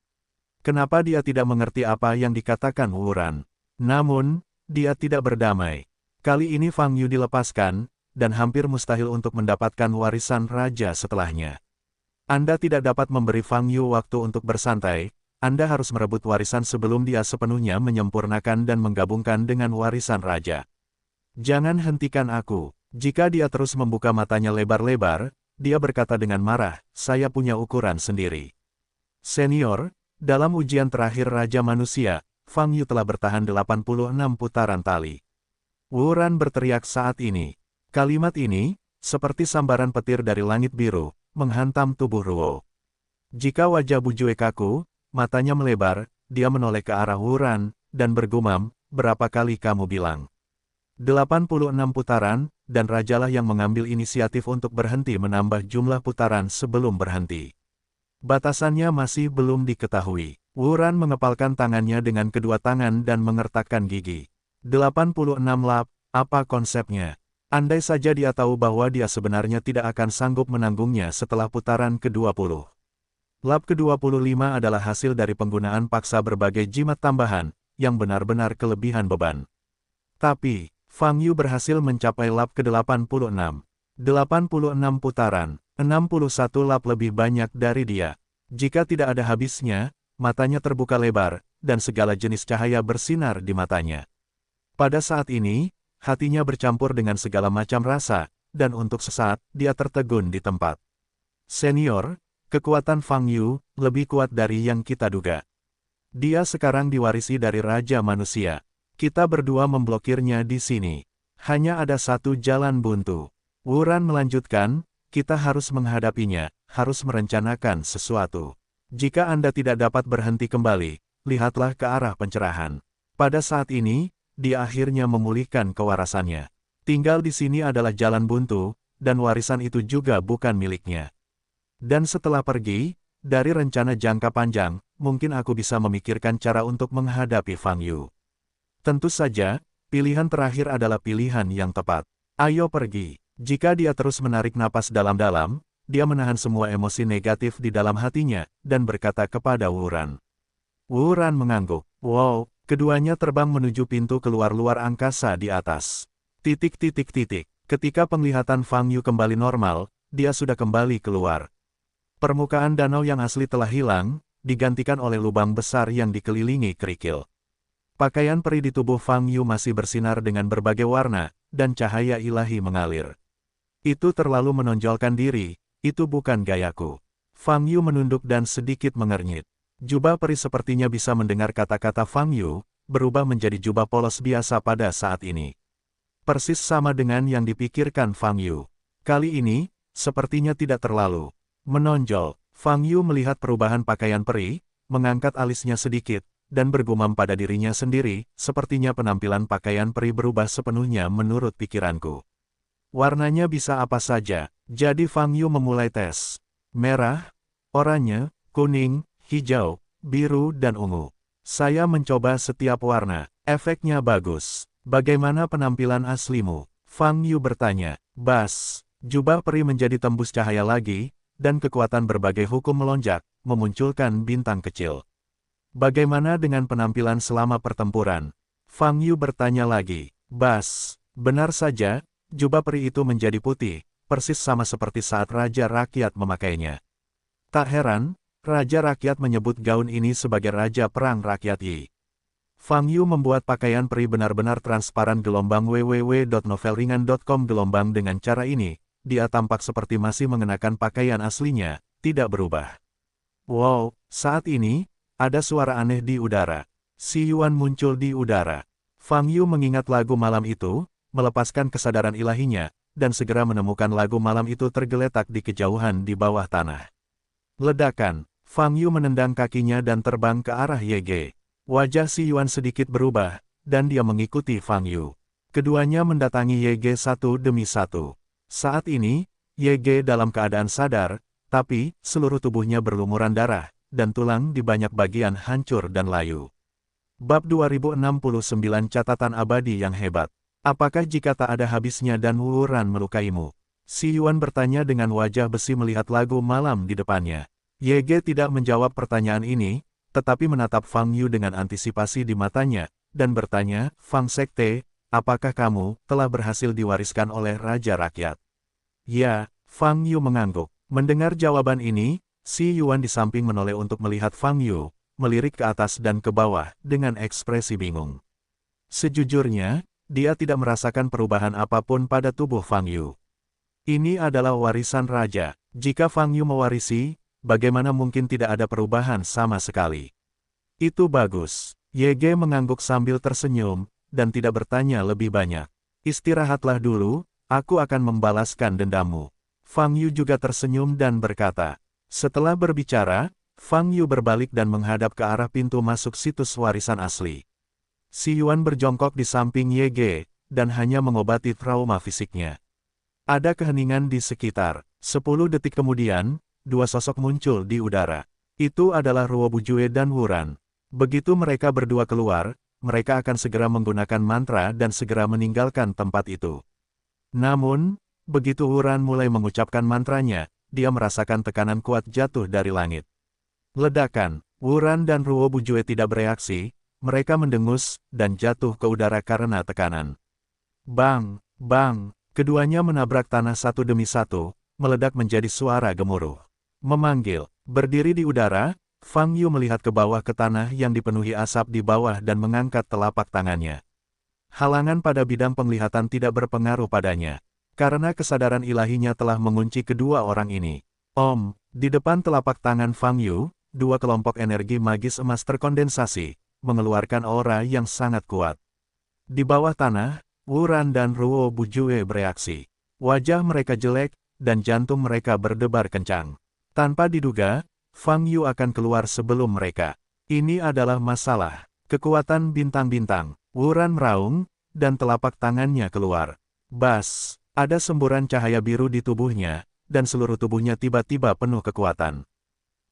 Kenapa dia tidak mengerti apa yang dikatakan Wu Ran? Namun, dia tidak berdamai. Kali ini Fang Yu dilepaskan, dan hampir mustahil untuk mendapatkan warisan raja setelahnya. Anda tidak dapat memberi Fang Yu waktu untuk bersantai, Anda harus merebut warisan sebelum dia sepenuhnya menyempurnakan dan menggabungkan dengan warisan raja. Jangan hentikan aku. Jika dia terus membuka matanya lebar-lebar, dia berkata dengan marah, saya punya ukuran sendiri. Senior, dalam ujian terakhir Raja Manusia, Fang Yu telah bertahan 86 putaran tali. Wu Ran berteriak saat ini. Kalimat ini, seperti sambaran petir dari langit biru, menghantam tubuh Ruo. Jika wajah Bujue kaku, matanya melebar, dia menoleh ke arah Wu Ran, dan bergumam, berapa kali kamu bilang? 86 putaran, dan rajalah yang mengambil inisiatif untuk berhenti menambah jumlah putaran sebelum berhenti. Batasannya masih belum diketahui. Wu Ran mengepalkan tangannya dengan kedua tangan dan mengertakkan gigi. 86 lap, apa konsepnya? Andai saja dia tahu bahwa dia sebenarnya tidak akan sanggup menanggungnya setelah putaran ke-20. Lap ke-25 adalah hasil dari penggunaan paksa berbagai jimat tambahan, yang benar-benar kelebihan beban. Tapi, Fang Yu berhasil mencapai lap ke-86. 86 putaran, 61 lap lebih banyak dari dia. Jika tidak ada habisnya, matanya terbuka lebar, dan segala jenis cahaya bersinar di matanya. Pada saat ini, hatinya bercampur dengan segala macam rasa, dan untuk sesaat, dia tertegun di tempat. Senior, kekuatan Fang Yu lebih kuat dari yang kita duga. Dia sekarang diwarisi dari Raja Manusia. Kita berdua memblokirnya di sini. Hanya ada satu jalan buntu. Wu Ran melanjutkan, kita harus menghadapinya, harus merencanakan sesuatu. Jika Anda tidak dapat berhenti kembali, lihatlah ke arah pencerahan. Pada saat ini, dia akhirnya memulihkan kewarasannya. Tinggal di sini adalah jalan buntu, dan warisan itu juga bukan miliknya. Dan setelah pergi, dari rencana jangka panjang, mungkin aku bisa memikirkan cara untuk menghadapi Fang Yu. Tentu saja, pilihan terakhir adalah pilihan yang tepat. Ayo pergi. Jika dia terus menarik napas dalam-dalam, dia menahan semua emosi negatif di dalam hatinya, dan berkata kepada Wuran. Wuran mengangguk. Wow, keduanya terbang menuju pintu keluar luar angkasa di atas. Ketika penglihatan Fang Yu kembali normal, dia sudah kembali keluar. Permukaan danau yang asli telah hilang, digantikan oleh lubang besar yang dikelilingi kerikil. Pakaian peri di tubuh Fang Yu masih bersinar dengan berbagai warna, dan cahaya ilahi mengalir. Itu terlalu menonjolkan diri, itu bukan gayaku. Fang Yu menunduk dan sedikit mengernyit. Jubah peri sepertinya bisa mendengar kata-kata Fang Yu, berubah menjadi jubah polos biasa pada saat ini. Persis sama dengan yang dipikirkan Fang Yu. Kali ini, sepertinya tidak terlalu menonjol. Fang Yu melihat perubahan pakaian peri, mengangkat alisnya sedikit, dan bergumam pada dirinya sendiri, sepertinya penampilan pakaian peri berubah sepenuhnya menurut pikiranku. Warnanya bisa apa saja, jadi Fang Yu memulai tes. Merah, oranye, kuning, hijau, biru dan ungu. Saya mencoba setiap warna, efeknya bagus. Bagaimana penampilan aslimu? Fang Yu bertanya. Bas, jubah peri menjadi tembus cahaya lagi, dan kekuatan berbagai hukum melonjak, memunculkan bintang kecil. Bagaimana dengan penampilan selama pertempuran? Fang Yu bertanya lagi. Bas, benar saja, jubah peri itu menjadi putih, persis sama seperti saat Raja Rakyat memakainya. Tak heran, Raja Rakyat menyebut gaun ini sebagai Raja Perang Rakyat Yi. Fang Yu membuat pakaian peri benar-benar transparan. www.novelringan.com. Dengan cara ini, dia tampak seperti masih mengenakan pakaian aslinya, tidak berubah. Wow, saat ini, ada suara aneh di udara. Si Yuan muncul di udara. Fang Yu mengingat lagu malam itu, melepaskan kesadaran ilahinya, dan segera menemukan lagu malam itu tergeletak di kejauhan di bawah tanah. Ledakan, Fang Yu menendang kakinya dan terbang ke arah Ye. Wajah si Yuan sedikit berubah, dan dia mengikuti Fang Yu. Keduanya mendatangi Ye satu demi satu. Saat ini, Ye dalam keadaan sadar, tapi seluruh tubuhnya berlumuran darah, dan tulang di banyak bagian hancur dan layu. Bab 2069 Catatan Abadi yang Hebat. Apakah jika tak ada habisnya dan Wuran melukaimu? Si Yuan bertanya dengan wajah besi melihat lagu malam di depannya. Ye tidak menjawab pertanyaan ini, tetapi menatap Fang Yu dengan antisipasi di matanya, dan bertanya, Fang Sekte, apakah kamu telah berhasil diwariskan oleh Raja Rakyat? Ya, Fang Yu mengangguk. Mendengar jawaban ini, si Yuan di samping menoleh untuk melihat Fang Yu, melirik ke atas dan ke bawah, dengan ekspresi bingung. Sejujurnya, dia tidak merasakan perubahan apapun pada tubuh Fang Yu. Ini adalah warisan raja. Jika Fang Yu mewarisi, bagaimana mungkin tidak ada perubahan sama sekali? Itu bagus. Ye mengangguk sambil tersenyum, dan tidak bertanya lebih banyak. Istirahatlah dulu, aku akan membalaskan dendammu. Fang Yu juga tersenyum dan berkata. Setelah berbicara, Fang Yu berbalik dan menghadap ke arah pintu masuk situs warisan asli. Si Yuan berjongkok di samping Ye, dan hanya mengobati trauma fisiknya. Ada keheningan di sekitar. 10 detik kemudian, dua sosok muncul di udara. Itu adalah Ruo Bujue dan Wuran. Begitu mereka berdua keluar, mereka akan segera menggunakan mantra dan segera meninggalkan tempat itu. Namun, begitu Wuran mulai mengucapkan mantranya, dia merasakan tekanan kuat jatuh dari langit. Ledakan, Wuran dan Ruo Bujue tidak bereaksi. Mereka mendengus, dan jatuh ke udara karena tekanan. Bang, bang, keduanya menabrak tanah satu demi satu, meledak menjadi suara gemuruh. Memanggil, berdiri di udara, Fang Yu melihat ke bawah ke tanah yang dipenuhi asap di bawah dan mengangkat telapak tangannya. Halangan pada bidang penglihatan tidak berpengaruh padanya, karena kesadaran ilahinya telah mengunci kedua orang ini. Di depan telapak tangan Fang Yu, dua kelompok energi magis emas terkondensasi, mengeluarkan aura yang sangat kuat. Di bawah tanah, Wuran dan Ruo Bujue bereaksi. Wajah mereka jelek, dan jantung mereka berdebar kencang. Tanpa diduga, Fang Yu akan keluar sebelum mereka. Ini adalah masalah. Kekuatan bintang-bintang. Wuran meraung, dan telapak tangannya keluar. Bas, ada semburan cahaya biru di tubuhnya, dan seluruh tubuhnya tiba-tiba penuh kekuatan.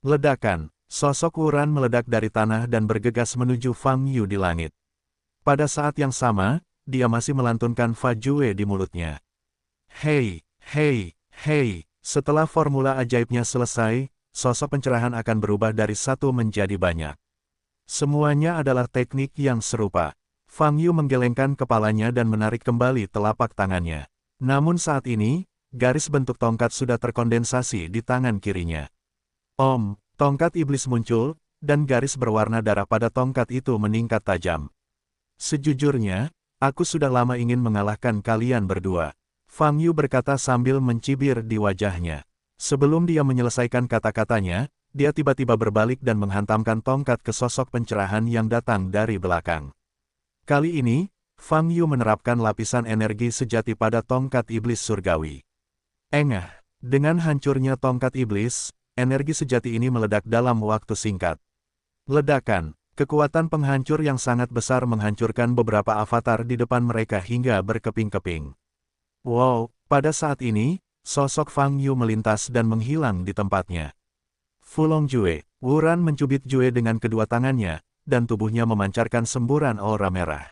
Ledakan. Sosok Wuran meledak dari tanah dan bergegas menuju Fang Yu di langit. Pada saat yang sama, dia masih melantunkan Fa Jue di mulutnya. Hei, hei, hei, setelah formula ajaibnya selesai, sosok pencerahan akan berubah dari satu menjadi banyak. Semuanya adalah teknik yang serupa. Fang Yu menggelengkan kepalanya dan menarik kembali telapak tangannya. Namun saat ini, garis bentuk tongkat sudah terkondensasi di tangan kirinya. Tongkat iblis muncul, dan garis berwarna darah pada tongkat itu meningkat tajam. Sejujurnya, aku sudah lama ingin mengalahkan kalian berdua. Fang Yu berkata sambil mencibir di wajahnya. Sebelum dia menyelesaikan kata-katanya, dia tiba-tiba berbalik dan menghantamkan tongkat ke sosok pencerahan yang datang dari belakang. Kali ini, Fang Yu menerapkan lapisan energi sejati pada tongkat iblis surgawi. Dengan hancurnya tongkat iblis, energi sejati ini meledak dalam waktu singkat. Ledakan, kekuatan penghancur yang sangat besar menghancurkan beberapa avatar di depan mereka hingga berkeping-keping. Wow, pada saat ini, sosok Fang Yu melintas dan menghilang di tempatnya. Fulong Jue, Wuran mencubit Jue dengan kedua tangannya, dan tubuhnya memancarkan semburan aura merah.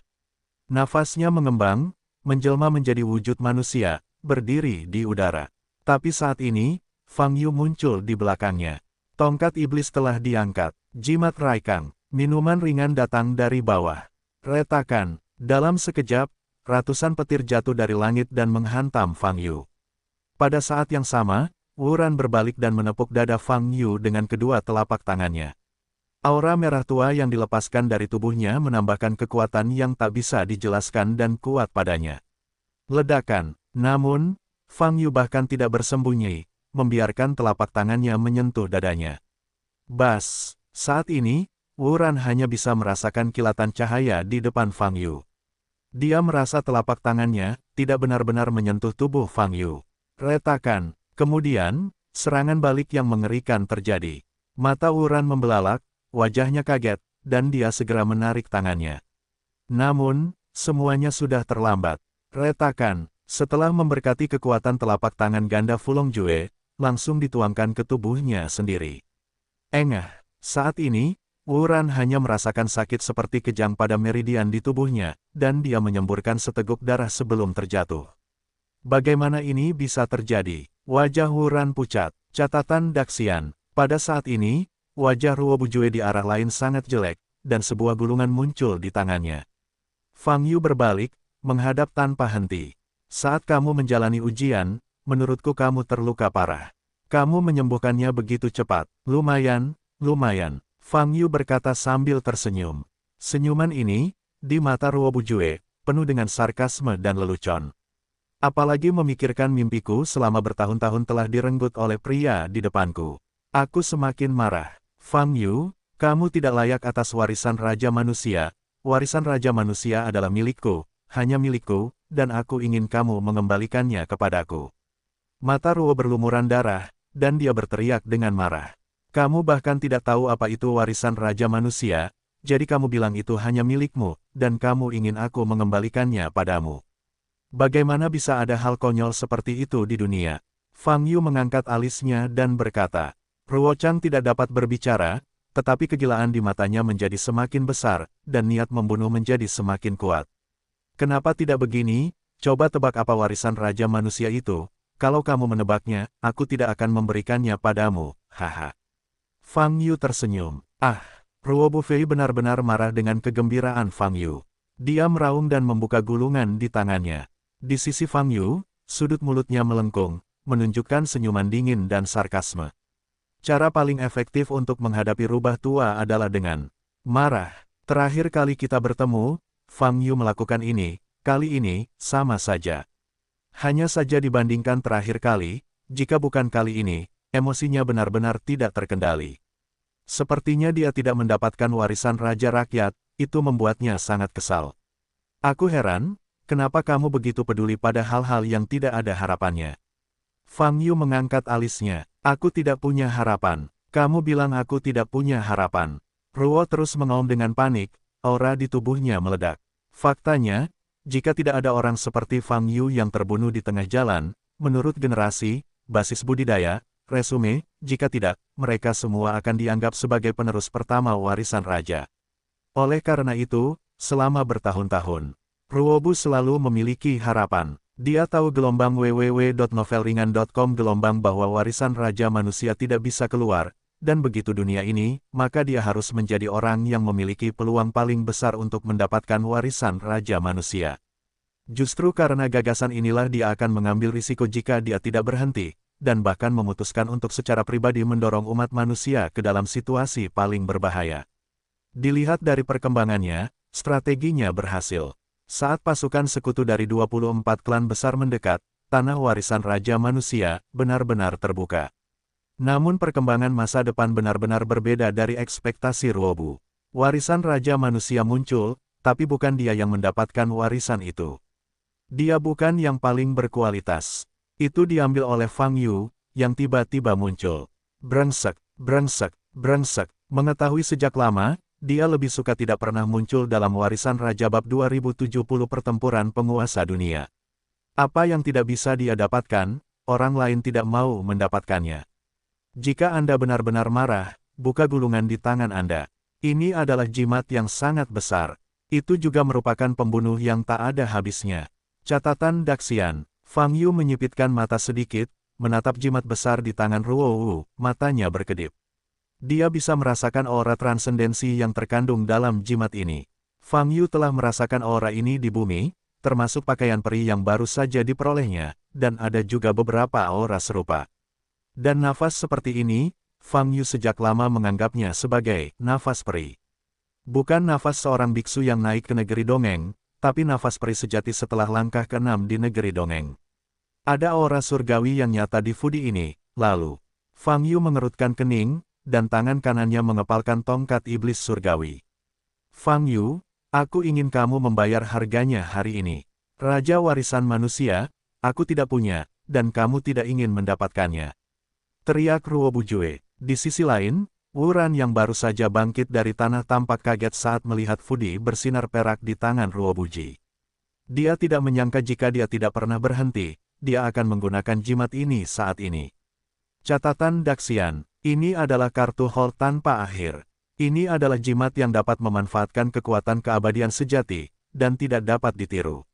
Nafasnya mengembang, menjelma menjadi wujud manusia, berdiri di udara. Tapi saat ini, Fang Yu muncul di belakangnya. Tongkat iblis telah diangkat. Jimat Raikang, minuman ringan datang dari bawah. Retakan, dalam sekejap, ratusan petir jatuh dari langit dan menghantam Fang Yu. Pada saat yang sama, Wuran berbalik dan menepuk dada Fang Yu dengan kedua telapak tangannya. Aura merah tua yang dilepaskan dari tubuhnya menambahkan kekuatan yang tak bisa dijelaskan dan kuat padanya. Ledakan, namun, Fang Yu bahkan tidak bersembunyi, membiarkan telapak tangannya menyentuh dadanya. Bas, saat ini, Wuran hanya bisa merasakan kilatan cahaya di depan Fang Yu. Dia merasa telapak tangannya tidak benar-benar menyentuh tubuh Fang Yu. Retakan. Kemudian, serangan balik yang mengerikan terjadi. Mata Wuran membelalak, wajahnya kaget, dan dia segera menarik tangannya. Namun, semuanya sudah terlambat. Retakan, setelah memberkati kekuatan telapak tangan ganda Fulong Jue, langsung dituangkan ke tubuhnya sendiri. Saat ini, Wuran hanya merasakan sakit seperti kejang pada meridian di tubuhnya, dan dia menyemburkan seteguk darah sebelum terjatuh. Bagaimana ini bisa terjadi? Wajah Wuran pucat. Catatan Daxian. Pada saat ini, wajah Ruo Bujue di arah lain sangat jelek, dan sebuah gulungan muncul di tangannya. Fang Yu berbalik, menghadap tanpa henti. Saat kamu menjalani ujian, menurutku kamu terluka parah. Kamu menyembuhkannya begitu cepat. Lumayan. Fang Yu berkata sambil tersenyum. Senyuman ini, di mata Ruo Bujue, penuh dengan sarkasme dan lelucon. Apalagi memikirkan mimpiku selama bertahun-tahun telah direnggut oleh pria di depanku. Aku semakin marah. Fang Yu, kamu tidak layak atas warisan Raja Manusia. Warisan Raja Manusia adalah milikku, hanya milikku, dan aku ingin kamu mengembalikannya kepadaku. Mata Ruo berlumuran darah, dan dia berteriak dengan marah. Kamu bahkan tidak tahu apa itu warisan Raja Manusia, jadi kamu bilang itu hanya milikmu, dan kamu ingin aku mengembalikannya padamu. Bagaimana bisa ada hal konyol seperti itu di dunia? Fang Yu mengangkat alisnya dan berkata, Ruo Chang tidak dapat berbicara, tetapi kegilaan di matanya menjadi semakin besar, dan niat membunuh menjadi semakin kuat. Kenapa tidak begini? Coba tebak apa warisan Raja Manusia itu. Kalau kamu menebaknya, aku tidak akan memberikannya padamu, haha. Fang Yu tersenyum. Ruo Bufei benar-benar marah dengan kegembiraan Fang Yu. Dia meraung dan membuka gulungan di tangannya. Di sisi Fang Yu, sudut mulutnya melengkung, menunjukkan senyuman dingin dan sarkasme. Cara paling efektif untuk menghadapi rubah tua adalah dengan marah. Terakhir kali kita bertemu, Fang Yu melakukan ini, kali ini, sama saja. Hanya saja dibandingkan terakhir kali, jika bukan kali ini, emosinya benar-benar tidak terkendali. Sepertinya dia tidak mendapatkan warisan Raja Rakyat, itu membuatnya sangat kesal. Aku heran, kenapa kamu begitu peduli pada hal-hal yang tidak ada harapannya? Fang Yu mengangkat alisnya. Aku tidak punya harapan. Kamu bilang aku tidak punya harapan. Ruo terus mengaum dengan panik, aura di tubuhnya meledak. Faktanya, jika tidak ada orang seperti Fang Yu yang terbunuh di tengah jalan, menurut generasi, basis budidaya, resume, jika tidak, mereka semua akan dianggap sebagai penerus pertama warisan raja. Oleh karena itu, selama bertahun-tahun, Ruobu selalu memiliki harapan. Dia tahu gelombang www.novelringan.com gelombang bahwa warisan raja manusia tidak bisa keluar, dan begitu dunia ini, maka dia harus menjadi orang yang memiliki peluang paling besar untuk mendapatkan warisan raja manusia. Justru karena gagasan inilah dia akan mengambil risiko jika dia tidak berhenti, dan bahkan memutuskan untuk secara pribadi mendorong umat manusia ke dalam situasi paling berbahaya. Dilihat dari perkembangannya, strateginya berhasil. Saat pasukan sekutu dari 24 klan besar mendekat, tanah warisan raja manusia benar-benar terbuka. Namun perkembangan masa depan benar-benar berbeda dari ekspektasi Ruobu. Warisan raja manusia muncul, tapi bukan dia yang mendapatkan warisan itu. Dia bukan yang paling berkualitas. Itu diambil oleh Fang Yu, yang tiba-tiba muncul. Brengsek, brengsek, brengsek. Mengetahui sejak lama, dia lebih suka tidak pernah muncul dalam warisan Raja Bab 2070 pertempuran penguasa dunia. Apa yang tidak bisa dia dapatkan, orang lain tidak mau mendapatkannya. Jika Anda benar-benar marah, buka gulungan di tangan Anda. Ini adalah jimat yang sangat besar. Itu juga merupakan pembunuh yang tak ada habisnya. Catatan Daxian, Fang Yu menyipitkan mata sedikit, menatap jimat besar di tangan Ruowu, matanya berkedip. Dia bisa merasakan aura transendensi yang terkandung dalam jimat ini. Fang Yu telah merasakan aura ini di bumi, termasuk pakaian peri yang baru saja diperolehnya, dan ada juga beberapa aura serupa. Dan nafas seperti ini, Fang Yu sejak lama menganggapnya sebagai nafas peri. Bukan nafas seorang biksu yang naik ke negeri dongeng, tapi nafas peri sejati setelah langkah ke-6 di negeri dongeng. Ada aura surgawi yang nyata di Fudi ini, lalu Fang Yu mengerutkan kening, dan tangan kanannya mengepalkan tongkat iblis surgawi. Fang Yu, aku ingin kamu membayar harganya hari ini. Raja warisan manusia, aku tidak punya, dan kamu tidak ingin mendapatkannya. Teriak Ruobu Jue. Di sisi lain, Wuran yang baru saja bangkit dari tanah tampak kaget saat melihat Fudi bersinar perak di tangan Ruobu Ji. Dia tidak menyangka jika dia tidak pernah berhenti, dia akan menggunakan jimat ini saat ini. Catatan Daxian. Ini adalah kartu hold tanpa akhir. Ini adalah jimat yang dapat memanfaatkan kekuatan keabadian sejati, dan tidak dapat ditiru.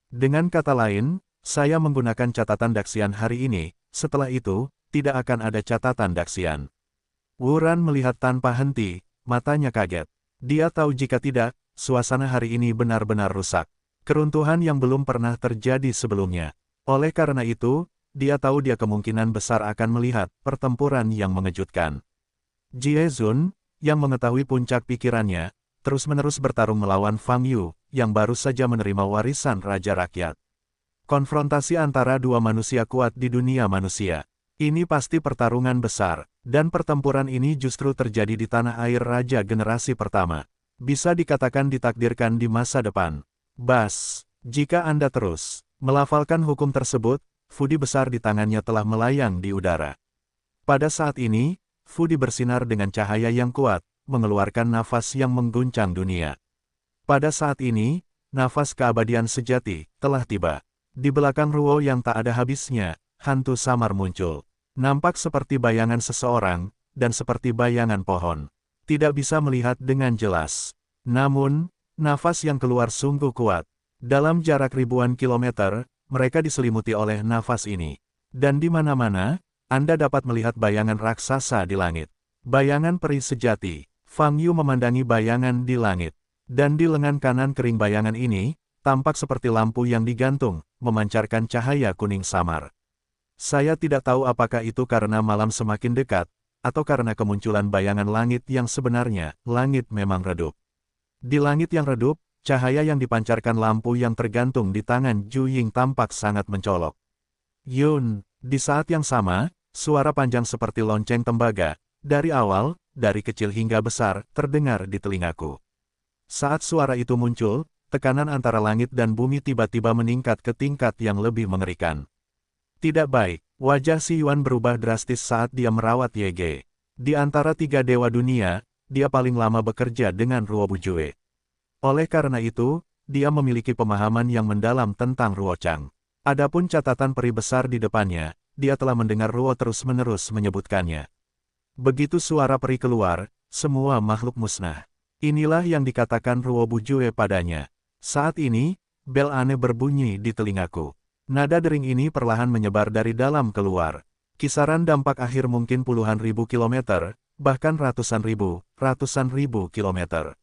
Dengan kata lain, saya menggunakan catatan Daxian hari ini, setelah itu, tidak akan ada catatan Daxian. Wuran melihat tanpa henti, matanya kaget. Dia tahu jika tidak, suasana hari ini benar-benar rusak. Keruntuhan yang belum pernah terjadi sebelumnya. Oleh karena itu, dia tahu dia kemungkinan besar akan melihat pertempuran yang mengejutkan. Jie Zun, yang mengetahui puncak pikirannya, terus-menerus bertarung melawan Fang Yu, yang baru saja menerima warisan Raja Rakyat. Konfrontasi antara dua manusia kuat di dunia manusia. Ini pasti pertarungan besar, dan pertempuran ini justru terjadi di tanah air Raja generasi pertama. Bisa dikatakan ditakdirkan di masa depan. Bas, jika Anda terus melafalkan hukum tersebut, Fudi besar di tangannya telah melayang di udara. Pada saat ini, Fudi bersinar dengan cahaya yang kuat, mengeluarkan nafas yang mengguncang dunia. Pada saat ini, nafas keabadian sejati telah tiba. Di belakang Ruo yang tak ada habisnya, hantu samar muncul. Nampak seperti bayangan seseorang, dan seperti bayangan pohon. Tidak bisa melihat dengan jelas. Namun, nafas yang keluar sungguh kuat. Dalam jarak ribuan kilometer, mereka diselimuti oleh nafas ini. Dan di mana-mana, Anda dapat melihat bayangan raksasa di langit. Bayangan peri sejati. Fang Yu memandangi bayangan di langit. Dan di lengan kanan kering bayangan ini, tampak seperti lampu yang digantung, memancarkan cahaya kuning samar. Saya tidak tahu apakah itu karena malam semakin dekat, atau karena kemunculan bayangan langit yang sebenarnya, langit memang redup. Di langit yang redup, cahaya yang dipancarkan lampu yang tergantung di tangan Ju Ying tampak sangat mencolok. Yun, di saat yang sama, suara panjang seperti lonceng tembaga, dari awal, dari kecil hingga besar, terdengar di telingaku. Saat suara itu muncul, tekanan antara langit dan bumi tiba-tiba meningkat ke tingkat yang lebih mengerikan. Tidak baik, wajah Si Yuan berubah drastis saat dia merawat Ye. Di antara tiga dewa dunia, dia paling lama bekerja dengan Ruobu Jue. Oleh karena itu, dia memiliki pemahaman yang mendalam tentang Ruo Chang. Adapun catatan peri besar di depannya, dia telah mendengar Ruo terus-menerus menyebutkannya. Begitu suara peri keluar, semua makhluk musnah. Inilah yang dikatakan Ruo Bujue padanya. Saat ini, bel aneh berbunyi di telingaku. Nada dering ini perlahan menyebar dari dalam keluar. Kisaran dampak akhir mungkin puluhan ribu kilometer, bahkan ratusan ribu kilometer.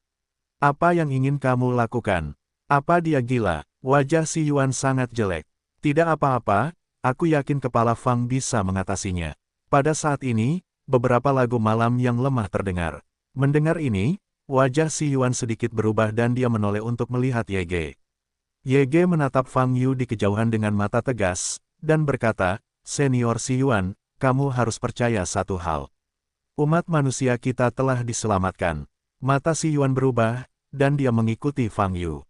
Apa yang ingin kamu lakukan? Apa dia gila? Wajah si Yuan sangat jelek. Tidak apa-apa, aku yakin kepala Fang bisa mengatasinya. Pada saat ini, beberapa lagu malam yang lemah terdengar. Mendengar ini, wajah si Yuan sedikit berubah dan dia menoleh untuk melihat Ye. Ye menatap Fang Yu di kejauhan dengan mata tegas, dan berkata, Senior si Yuan, kamu harus percaya satu hal. Umat manusia kita telah diselamatkan. Mata si Yuan berubah, dan dia mengikuti Fang Yu.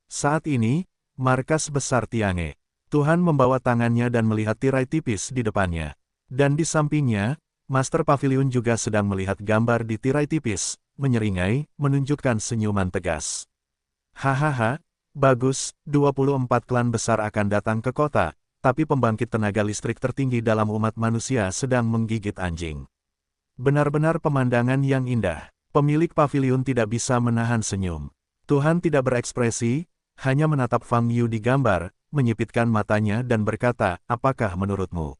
Saat ini, markas besar Tiange. Tuhan membawa tangannya dan melihat tirai tipis di depannya. Dan di sampingnya, Master Pavilion juga sedang melihat gambar di tirai tipis, menyeringai, menunjukkan senyuman tegas. Hahaha, bagus, 24 klan besar akan datang ke kota, tapi pembangkit tenaga listrik tertinggi dalam umat manusia sedang menggigit anjing. Benar-benar pemandangan yang indah. Pemilik pavilion tidak bisa menahan senyum. Tuhan tidak berekspresi, hanya menatap Fang Yu di gambar, menyipitkan matanya dan berkata, apakah menurutmu?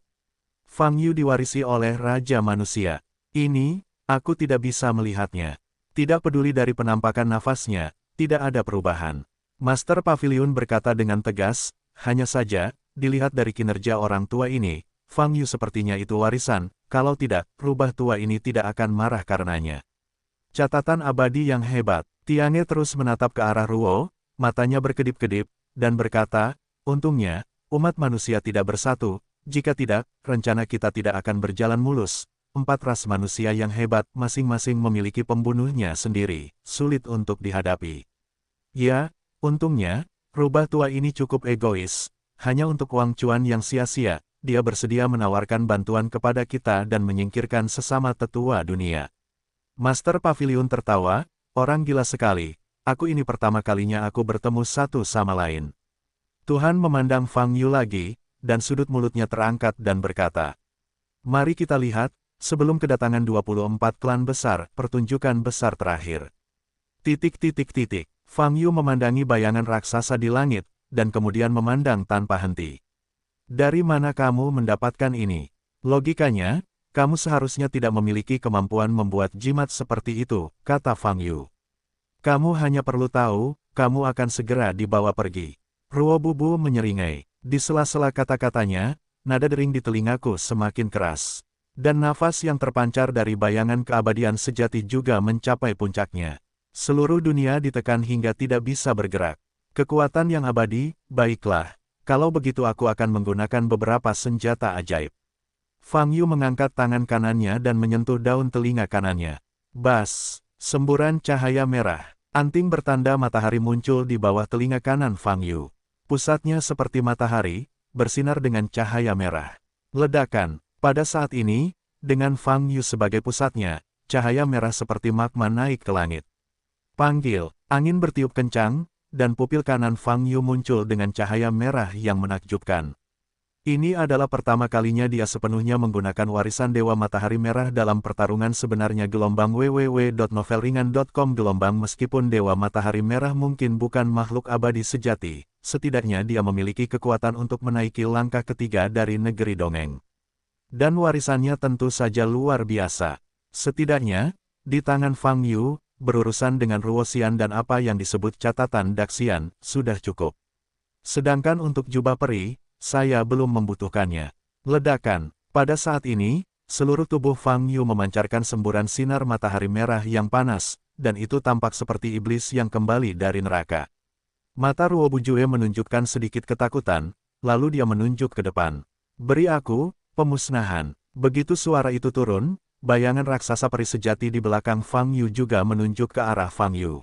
Fang Yu diwarisi oleh Raja Manusia. Ini, aku tidak bisa melihatnya. Tidak peduli dari penampakan nafasnya, tidak ada perubahan. Master Pavilion berkata dengan tegas, hanya saja, dilihat dari kinerja orang tua ini, Fang Yu sepertinya itu warisan, kalau tidak, rubah tua ini tidak akan marah karenanya. Catatan abadi yang hebat. Tiange terus menatap ke arah Ruo, matanya berkedip-kedip, dan berkata, untungnya, umat manusia tidak bersatu, jika tidak, rencana kita tidak akan berjalan mulus. 4 ras manusia yang hebat masing-masing memiliki pembunuhnya sendiri, sulit untuk dihadapi. Ya, untungnya, rubah tua ini cukup egois. Hanya untuk uang cuan yang sia-sia, dia bersedia menawarkan bantuan kepada kita dan menyingkirkan sesama tetua dunia. Master Pavilion tertawa, orang gila sekali, aku ini pertama kalinya aku bertemu satu sama lain. Tuhan memandang Fang Yu lagi, dan sudut mulutnya terangkat dan berkata, mari kita lihat, sebelum kedatangan 24 klan besar, pertunjukan besar terakhir. Fang Yu memandangi bayangan raksasa di langit, dan kemudian memandang tanpa henti. Dari mana kamu mendapatkan ini? Logikanya, kamu seharusnya tidak memiliki kemampuan membuat jimat seperti itu, kata Fang Yu. Kamu hanya perlu tahu, kamu akan segera dibawa pergi. Ruo Bubu menyeringai. Di sela-sela kata-katanya, nada dering di telingaku semakin keras. Dan nafas yang terpancar dari bayangan keabadian sejati juga mencapai puncaknya. Seluruh dunia ditekan hingga tidak bisa bergerak. Kekuatan yang abadi, baiklah. Kalau begitu aku akan menggunakan beberapa senjata ajaib. Fang Yu mengangkat tangan kanannya dan menyentuh daun telinga kanannya. Bas, semburan cahaya merah. Anting bertanda matahari muncul di bawah telinga kanan Fang Yu. Pusatnya seperti matahari, bersinar dengan cahaya merah. Ledakan. Pada saat ini, dengan Fang Yu sebagai pusatnya, cahaya merah seperti magma naik ke langit. Panggil, angin bertiup kencang, dan pupil kanan Fang Yu muncul dengan cahaya merah yang menakjubkan. Ini adalah pertama kalinya dia sepenuhnya menggunakan warisan Dewa Matahari Merah dalam pertarungan sebenarnya. Gelombang www.novelringan.com. Gelombang meskipun Dewa Matahari Merah mungkin bukan makhluk abadi sejati, setidaknya dia memiliki kekuatan untuk menaiki langkah ketiga dari negeri dongeng. Dan warisannya tentu saja luar biasa. Setidaknya, di tangan Fang Yu, berurusan dengan Ruo Xian dan apa yang disebut catatan Daxian, sudah cukup. Sedangkan untuk jubah peri, saya belum membutuhkannya. Ledakan. Pada saat ini, seluruh tubuh Fang Yu memancarkan semburan sinar matahari merah yang panas, dan itu tampak seperti iblis yang kembali dari neraka. Mata Ruo Bujue menunjukkan sedikit ketakutan, lalu dia menunjuk ke depan. Beri aku, pemusnahan. Begitu suara itu turun, bayangan raksasa peri sejati di belakang Fang Yu juga menunjuk ke arah Fang Yu.